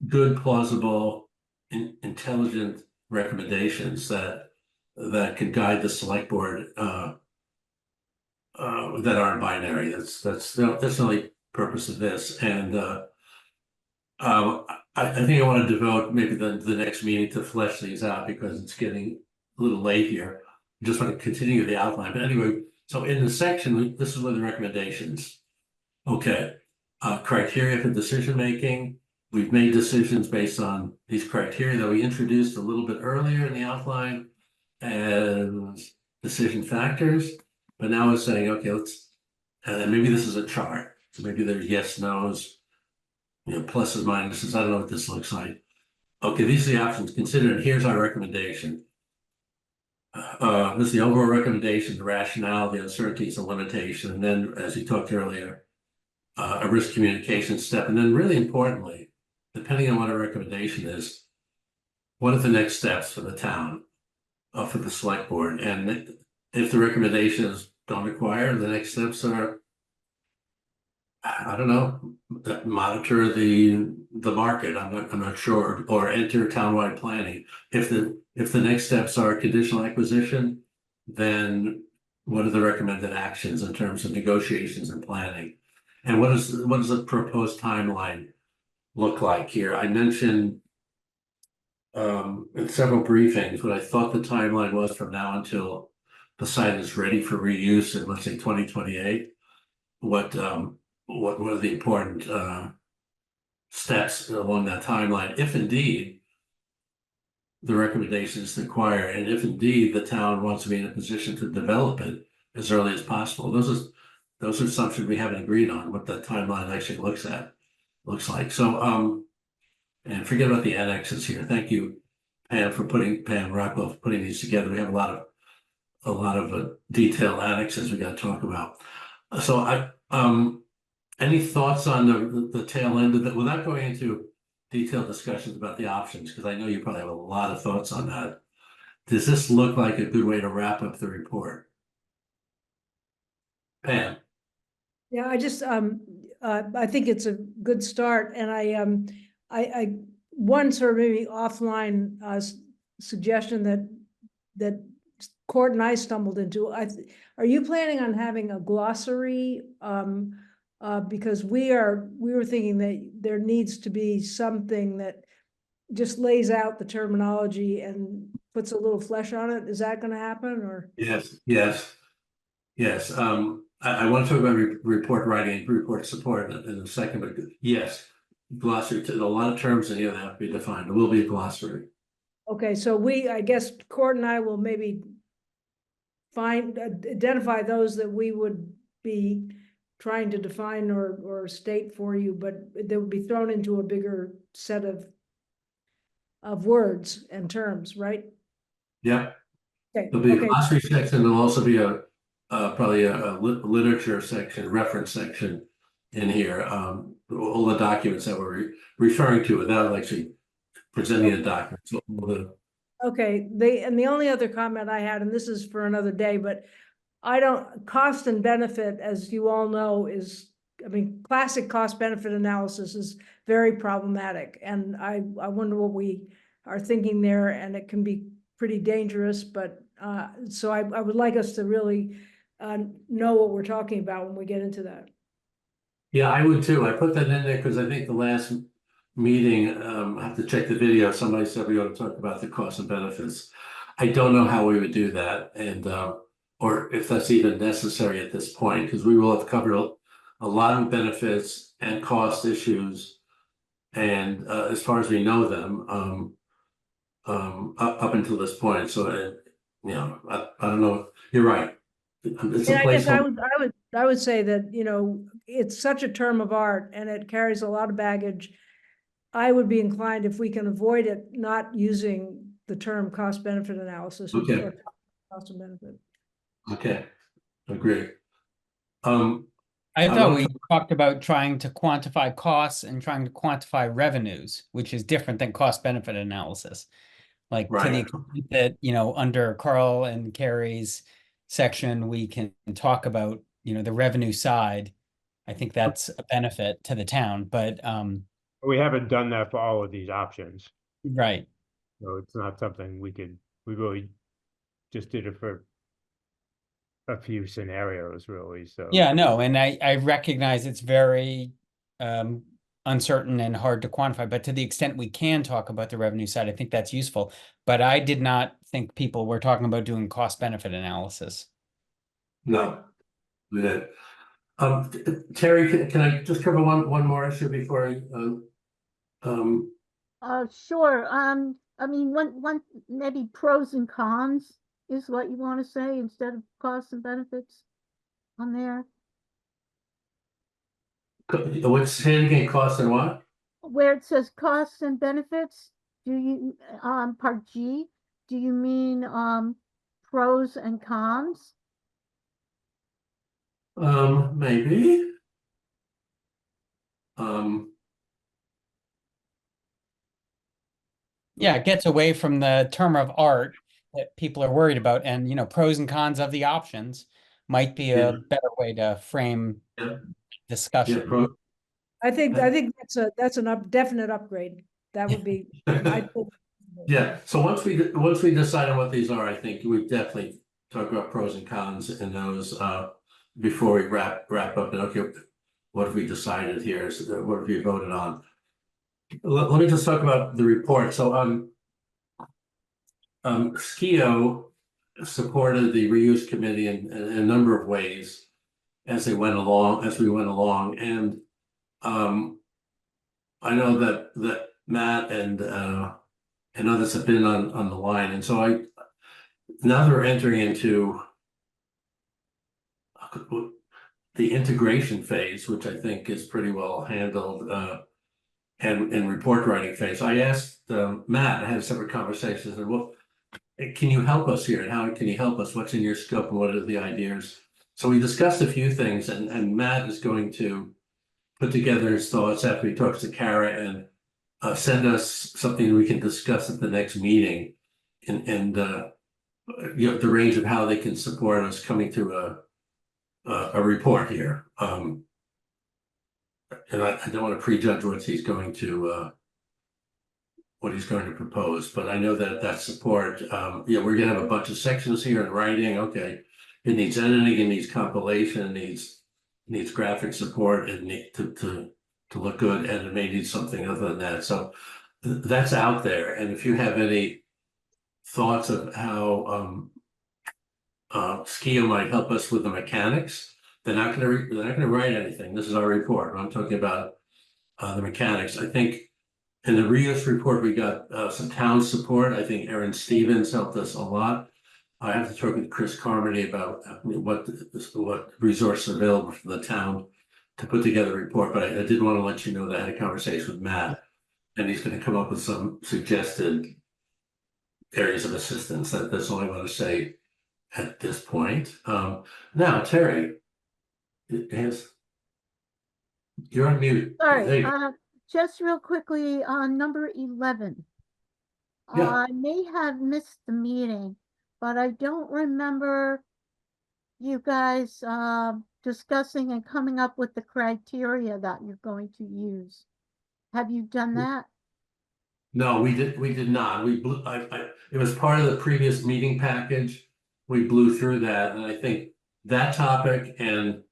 good, plausible, intelligent recommendations that can guide the select board that aren't binary. That's the only purpose of this. And I think I want to devote maybe the next meeting to flesh these out, because it's getting a little late here. I just want to continue the outline. But anyway, so in the section, this is where the recommendations. Okay, criteria for decision making. We've made decisions based on these criteria that we introduced a little bit earlier in the outline as decision factors. But now we're saying, okay, and then maybe this is a chart. So maybe there's yes, no's, pluses, minuses. I don't know what this looks like. Okay, these are the options considered. Here's our recommendation. This is the overall recommendation, the rationale, the uncertainties, the limitation, and then, as we talked earlier, a risk communication step. And then really importantly, depending on what our recommendation is, what are the next steps for the town, for the select board? And if the recommendations don't require, the next steps are, I don't know, monitor the market. I'm not sure, or enter townwide planning. If the next steps are conditional acquisition, then what are the recommended actions in terms of negotiations and planning? And what does the proposed timeline look like here? I mentioned in several briefings what I thought the timeline was from now until the site is ready for reuse in, let's say, 2028. What are the important steps along that timeline, if indeed the recommendations require, and if indeed the town wants to be in a position to develop it as early as possible? Those are assumptions we haven't agreed on, what that timeline actually looks like. So and forget about the annexes here. Thank you, Pam Rockwell, for putting these together. We have a lot of detailed annexes we got to talk about. So any thoughts on the tail end of that, without going into detailed discussions about the options, because I know you probably have a lot of thoughts on that. Does this look like a good way to wrap up the report? Pam? Yeah, I think it's a good start, and I one sort of maybe offline suggestion that Court and I stumbled into. Are you planning on having a glossary? Because we were thinking that there needs to be something that just lays out the terminology and puts a little flesh on it. Is that going to happen, or? Yes. I want to talk about report writing and report support in a second, but yes, glossary, a lot of terms in here that have to be defined. There will be a glossary. Okay, so I guess Court and I will maybe identify those that we would be trying to define or state for you, but they would be thrown into a bigger set of words and terms, right? Yeah. Okay. There'll be a glossary section. There'll also be probably a literature section, reference section in here. All the documents that we're referring to without actually presenting a document. So okay. The only other comment I had, and this is for another day, but cost and benefit, as you all know, classic cost benefit analysis is very problematic. And I wonder what we are thinking there, and it can be pretty dangerous, but so I would like us to really know what we're talking about when we get into that. yeah, I would too. I put that in there because I think the last meeting, I have to check the video. Somebody said we ought to talk about the costs and benefits. I don't know how we would do that, and or if that's even necessary at this point, because we will have covered a lot of benefits and cost issues, and as far as we know them, up until this point. So, I don't know. You're right. It's a And I guess placeholder. I would say that, it's such a term of art and it carries a lot of baggage. I would be inclined, if we can avoid it, not using the term cost benefit analysis. Okay. Or cost and benefit. Okay, agree. I thought we talked about trying to quantify costs and trying to quantify revenues, which is different than cost benefit analysis. Like to the Right. extent that, under Carl and Carrie's section, we can talk about, the revenue side. I think that's a benefit to the town, but We haven't done that for all of these options, right. so it's not something we really just did it for a few scenarios, really, so. Yeah, no, and I recognize it's very uncertain and hard to quantify, but to the extent we can talk about the revenue side, I think that's useful. But I did not think people were talking about doing cost benefit analysis. No, we did. Terry, can I just cover one more issue before Sure. One maybe pros and cons is what you want to say instead of costs and benefits on there. what's saying again, cost and what? Where it says costs and benefits, do you, part G, do you mean, pros and cons? Maybe. Yeah, it gets away from the term of art that people are worried about, and pros and cons of the options might be Yeah. a better way to frame Yeah. discussion. I think that's an definite upgrade. That would be. Yeah, so once we decide on what these are, I think we definitely talk about pros and cons in those before we wrap up. And okay, what have we decided here? So what have you voted on? Let me just talk about the report. So SKIO supported the reuse committee in a number of ways as we went along, and I know that Matt and others have been on the line, and so now that we're entering into the integration phase, which I think is pretty well handled, and report writing phase. I asked Matt, I had separate conversations, and well, can you help us here? And how can you help us? What's in your scope and what are the ideas? So we discussed a few things, and Matt is going to put together his thoughts after he talks to Kara and send us something we can discuss at the next meeting, and the range of how they can support us coming to a report here. And I don't want to prejudge what he's going to propose, but I know that support. We're gonna have a bunch of sections here in writing. Okay, it needs editing, it needs compilation, it needs graphic support, and to look good, and it may need something other than that. So that's out there. And if you have any thoughts of how SKIO might help us with the mechanics, they're not gonna write anything. This is our report. I'm talking about the mechanics. I think in the reuse report, we got some town support. I think Aaron Stevens helped us a lot. I have to talk with Chris Carmody about what resources are available for the town to put together a report, but I did want to let you know that I had a conversation with Matt, and he's going to come up with some suggested areas of assistance. That's all I want to say at this point. Now, Terry, you're on mute. There Sorry, you go. just real quickly on number 11. Yeah. I may have missed the meeting, but I don't remember you guys discussing and coming up with the criteria that you're going to use. Have you done that? No, we did not. We blew, it was part of the previous meeting package. We blew through that, and I think that topic and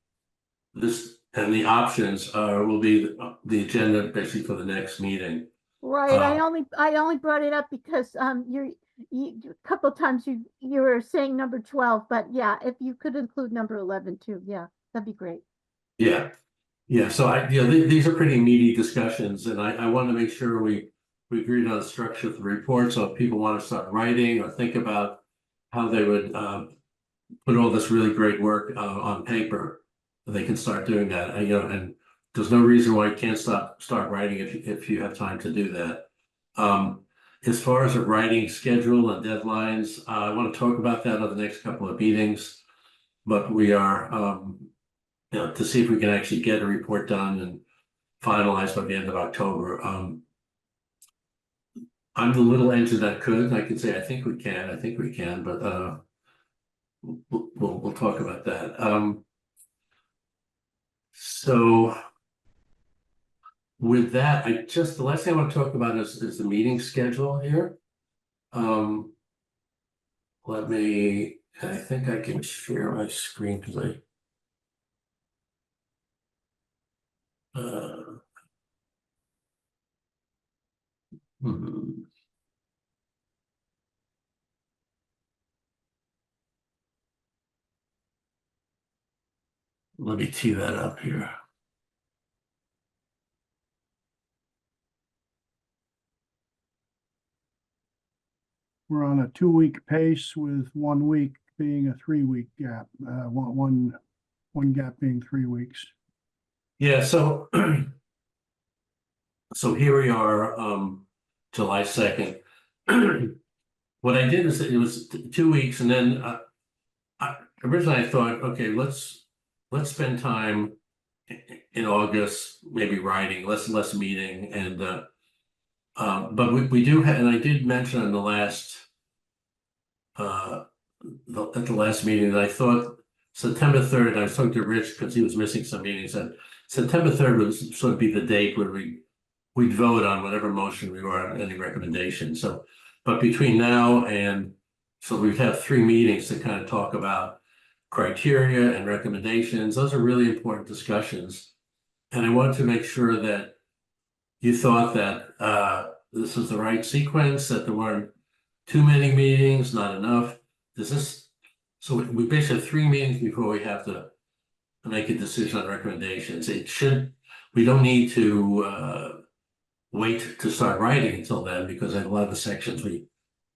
this and the options will be the agenda basically for the next meeting. Right. I only brought it up because you a couple of times you were saying number 12, but yeah, if you could include number 11 too, yeah, that'd be great. Yeah. So these are pretty meaty discussions, and I want to make sure we agreed on the structure of the report. So if people want to start writing or think about how they would put all this really great work on paper, they can start doing that. And there's no reason why you can't start writing if you have time to do that. As far as a writing schedule and deadlines, I want to talk about that on the next couple of meetings, but we are to see if we can actually get a report done and finalized by the end of October. I'm the little engine that could, and I can say I think we can, but we'll talk about that. So with that, the last thing I want to talk about is the meeting schedule here. I think I can share my screen because let me tee that up here. We're on a 2-week pace with 1 week being a 3-week gap, one gap being 3 weeks. Yeah, so here we are, July 2nd. What I did is it was 2 weeks, and then originally I thought, okay, let's spend time in August, maybe writing, less meeting, and But we do have, and I did mention in the last, at the last meeting that I thought September 3rd, I was talking to Rich because he was missing some meetings, and September 3rd would sort of be the date where we'd vote on whatever motion we were on, any recommendation. So, but between now and, so we'd have 3 meetings to kind of talk about criteria and recommendations. Those are really important discussions. And I wanted to make sure that you thought that this was the right sequence, that there weren't too many meetings, not enough. So we basically have 3 meetings before we have to make a decision on recommendations. We don't need to wait to start writing until then, because in a lot of the sections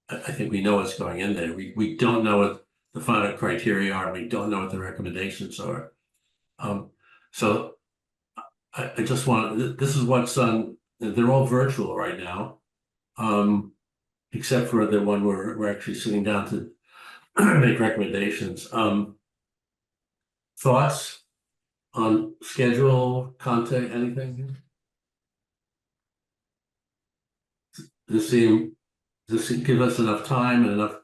I think we know what's going in there. We don't know what the final criteria are. We don't know what the recommendations are. So I just want, this is what's on, they're all virtual right now. Except for the one where we're actually sitting down to make recommendations. Thoughts on schedule, content, anything? Does this give us enough time and enough,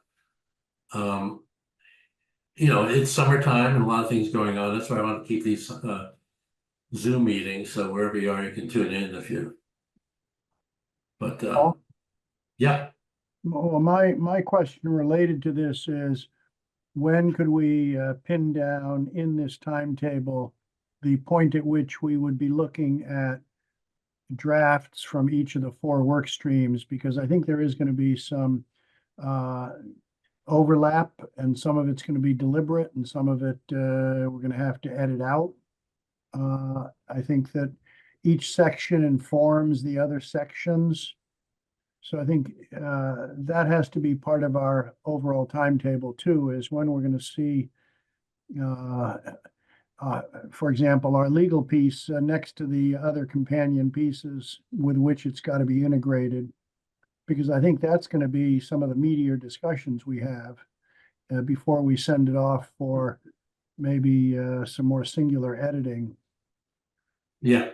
it's summertime and a lot of things going on. That's why I want to keep these Zoom meetings, so wherever you are, you can tune in if you. But yeah. Well, my question related to this is, when could we pin down in this timetable the point at which we would be looking at drafts from each of the 4 work streams? Because I think there is going to be some overlap, and some of it's going to be deliberate, and some of it we're going to have to edit out. I think that each section informs the other sections. So I think that has to be part of our overall timetable too, is when we're going to see, for example, our legal piece next to the other companion pieces with which it's got to be integrated. Because I think that's going to be some of the meatier discussions we have before we send it off for maybe some more singular editing. Yeah.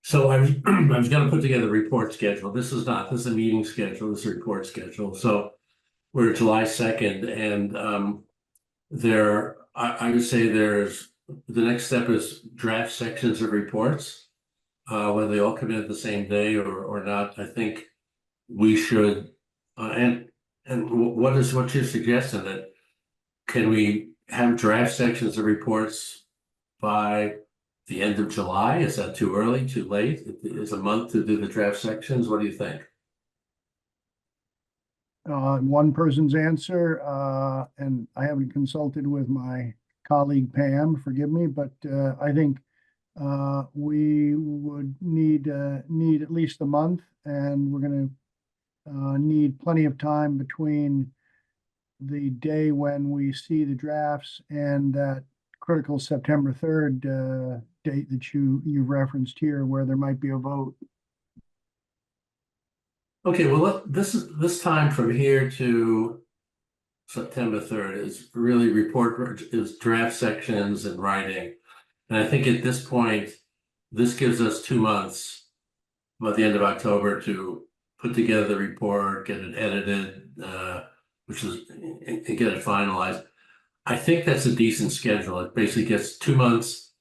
So I was going to put together a report schedule. This is a meeting schedule, this is a report schedule. So we're July 2nd, and I would say the next step is draft sections of reports, whether they all come in at the same day or not. I think we should, and what's your suggestion, that can we have draft sections of reports by the end of July? Is that too early, too late? Is a month to do the draft sections? What do you think? One person's answer, and I haven't consulted with my colleague Pam, forgive me, but I think we would need at least a month, and we're going to need plenty of time between the day when we see the drafts and that critical September 3rd date that you've referenced here, where there might be a vote. Okay, well, this time from here to September 3rd is really is draft sections and writing. And I think at this point, this gives us 2 months by the end of October to put together the report, get it edited, and get it finalized. I think that's a decent schedule. It basically gets 2 months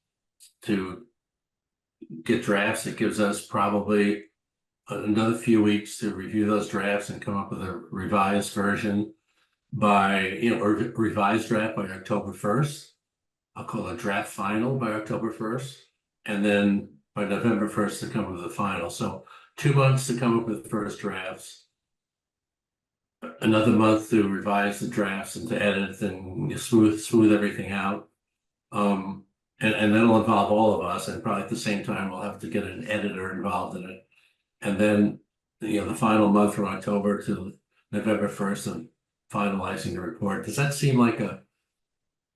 to get drafts. It gives us probably another few weeks to review those drafts and come up with a revised version or revised draft by October 1st. I'll call it draft final by October 1st. And then by November 1st to come up with the final. So 2 months to come up with the first drafts. Another month to revise the drafts and to edit and smooth everything out. And that'll involve all of us, and probably at the same time we'll have to get an editor involved in it. And then the final month from October to November 1st and finalizing the report. Does that seem like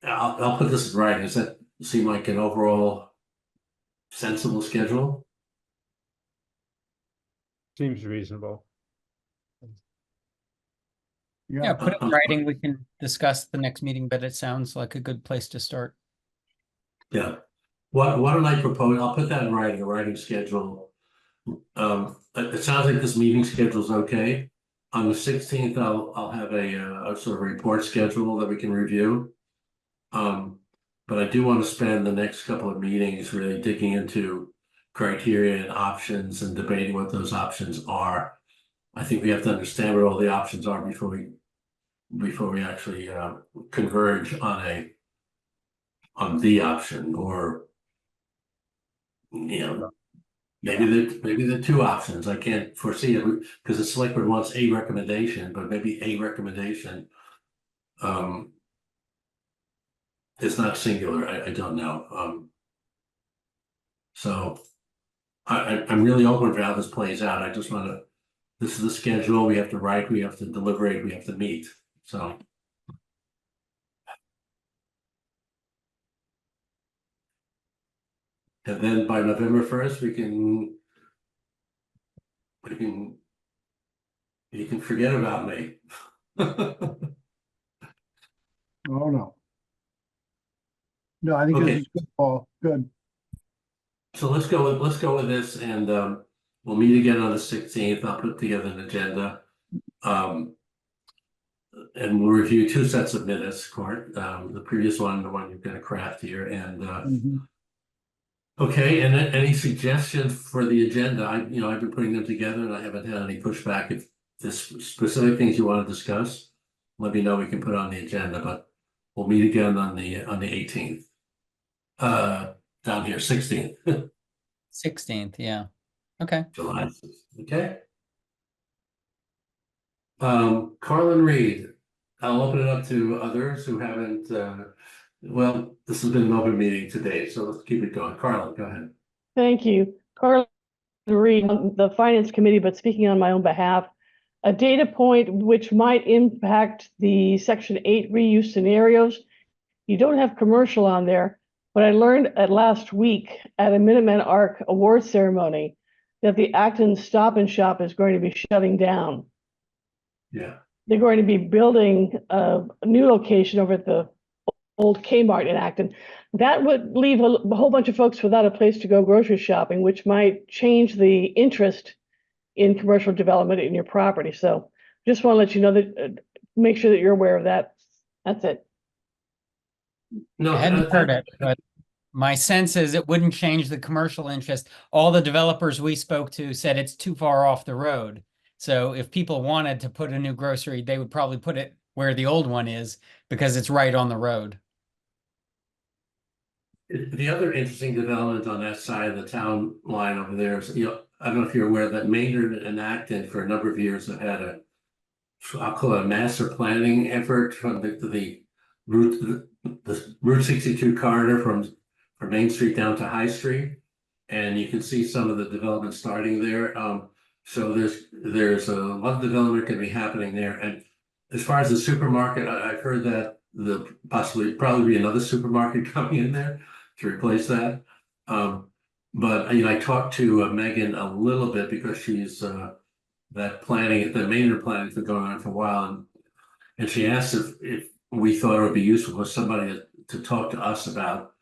I'll put this in writing, does that seem like an overall sensible schedule? Seems reasonable. Yeah, put it in writing. We can discuss the next meeting, but it sounds like a good place to start. Yeah. Why don't I propose, I'll put that in writing, a writing schedule It sounds like this meeting schedule's okay. On the 16th, I'll have a sort of report schedule that we can review. But I do want to spend the next couple of meetings really digging into criteria and options and debating what those options are. I think we have to understand what all the options are before we actually converge on the option, or maybe the two options. I can't foresee it because the select board wants a recommendation, but maybe a recommendation is not singular. I don't know. So I'm really open for how this plays out. I just want to. This is the schedule. We have to write. We have to deliberate. We have to meet. So. And then by November 1st, you can forget about me. Oh, no. No, I think Okay. this is good, Paul. Good. So let's go with this, and we'll meet again on the 16th. I'll put together an agenda. And we'll review two sets of minutes, Court. The previous one, the one you're going to craft here, and okay. And then any suggestions for the agenda? I've been putting them together, and I haven't had any pushback. If there's specific things you want to discuss, let me know. We can put on the agenda, but we'll meet again on the 18th. Down here, 16th. 16th, yeah. Okay. July. Okay. Carlin Reed, I'll open it up to others who haven't, well, this has been an open meeting today, so let's keep it going. Carlin, go ahead. Thank you. Carla Reed, on the Finance Committee, but speaking on my own behalf, a data point which might impact the Section 8 reuse scenarios. You don't have commercial on there, but I learned last week at a Minuteman Arc award ceremony that the Acton Stop and Shop is going to be shutting down. Yeah. They're going to be building a new location over at the old Kmart in Acton. That would leave a whole bunch of folks without a place to go grocery shopping, which might change the interest in commercial development in your property. So just want to let you know that, make sure that you're aware of that. That's it. No, I hadn't heard it, but my sense is it wouldn't change the commercial interest. All the developers we spoke to said it's too far off the road. So if people wanted to put a new grocery, they would probably put it where the old one is because it's right on the road. The other interesting development on that side of the town line over there is, I don't know if you're aware that Maynard and Acton for a number of years have had I'll call it a master planning effort from the Route 62 corridor from Main Street down to High Street. And you can see some of the development starting there. So there's a lot of development going to be happening there. And as far as the supermarket, I've heard that probably be another supermarket coming in there to replace that. But I talked to Megan a little bit because she's that Maynard planning has been going on for a while, and she asked if we thought it would be useful for somebody to talk to us about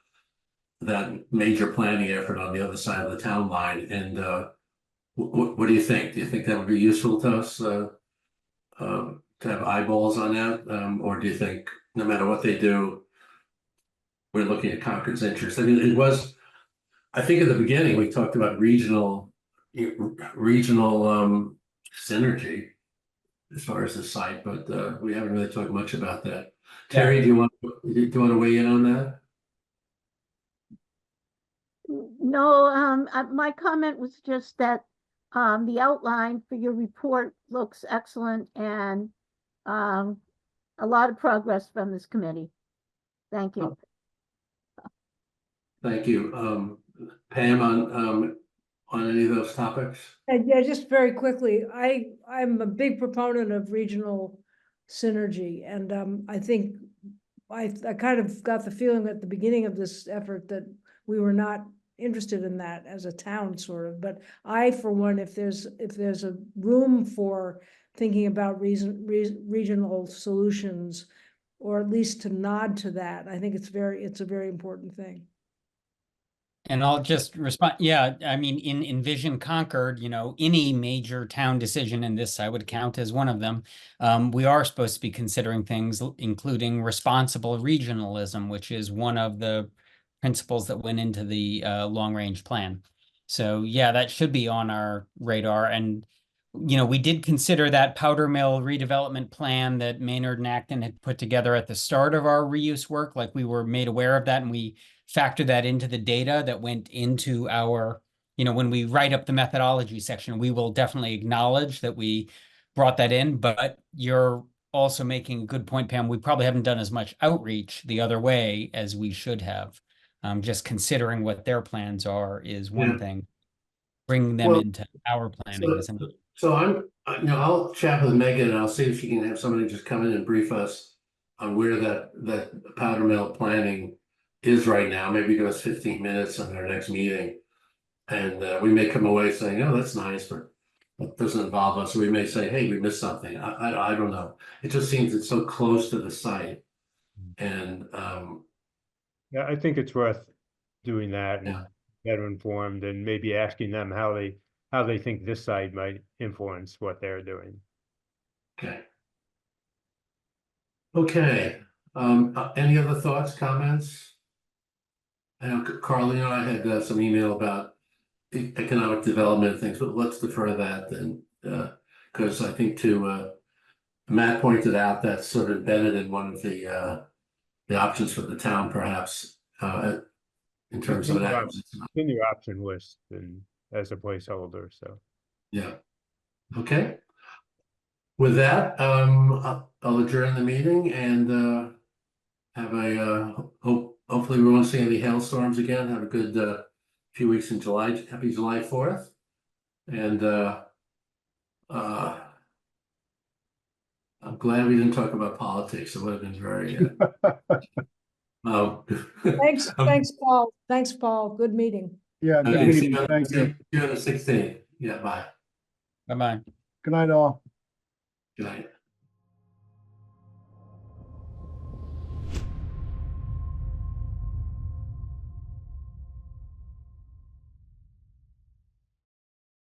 that major planning effort on the other side of the town line. And what do you think? Do you think that would be useful to us to have eyeballs on that, or do you think no matter what they do, we're looking at Concord's interest? I mean, I think at the beginning we talked about regional synergy as far as the site, but we haven't really talked much about that. Terry, do you want to weigh in on that? No, my comment was just that the outline for your report looks excellent, and a lot of progress from this committee. Thank you. Thank you. Pam, on any of those topics? Yeah, just very quickly, I'm a big proponent of regional synergy, and I think I kind of got the feeling at the beginning of this effort that we were not interested in that as a town, sort of. But I, for one, if there's a room for thinking about regional solutions, or at least to nod to that, I think it's a very important thing. And I'll just respond, yeah, I mean, in Envision Concord, you know, any major town decision, and this I would count as one of them, we are supposed to be considering things, including responsible regionalism, which is one of the principles that went into the long-range plan. So yeah, that should be on our radar. And, you know, we did consider that Powder Mill redevelopment plan that Maynard and Acton had put together at the start of our reuse work. Like, we were made aware of that, and we factor that into the data that went into our, you know, when we write up the methodology section, we will definitely acknowledge that we brought that in. But you're also making a good point, Pam. We probably haven't done as much outreach the other way as we should have. Just considering what their plans are is one thing. Bringing them Well, into our planning is another. So you know, I'll chat with Megan and I'll see if she can have somebody just come in and brief us on where that powder mill planning is right now. Maybe give us 15 minutes on our next meeting. And we may come away saying, oh, that's nice, but that doesn't involve us. We may say, hey, we missed something. I don't know. It just seems it's so close to the site. And Yeah, I think it's worth doing that and Yeah. better informed, and maybe asking them how they think this site might influence what they're doing. okay. Okay. Any other thoughts, comments? I know Carly and I had some email about economic development things, but let's defer that then, because I think Matt pointed out that's sort of embedded in one of the options for the town, perhaps, in terms of an acquisition. In your option list and as a placeholder, so. Yeah. Okay. With that, I'll adjourn the meeting and have hopefully we won't see any hailstorms again. Have a good few weeks in July. Happy July 4th. And I'm glad we didn't talk about politics. It would have been very Thanks, Paul. Thanks, Paul. Good meeting. Yeah, good Okay, see meeting. you on Thank you. the 16th. Yeah, bye. Bye-bye. Good night, all. Good night.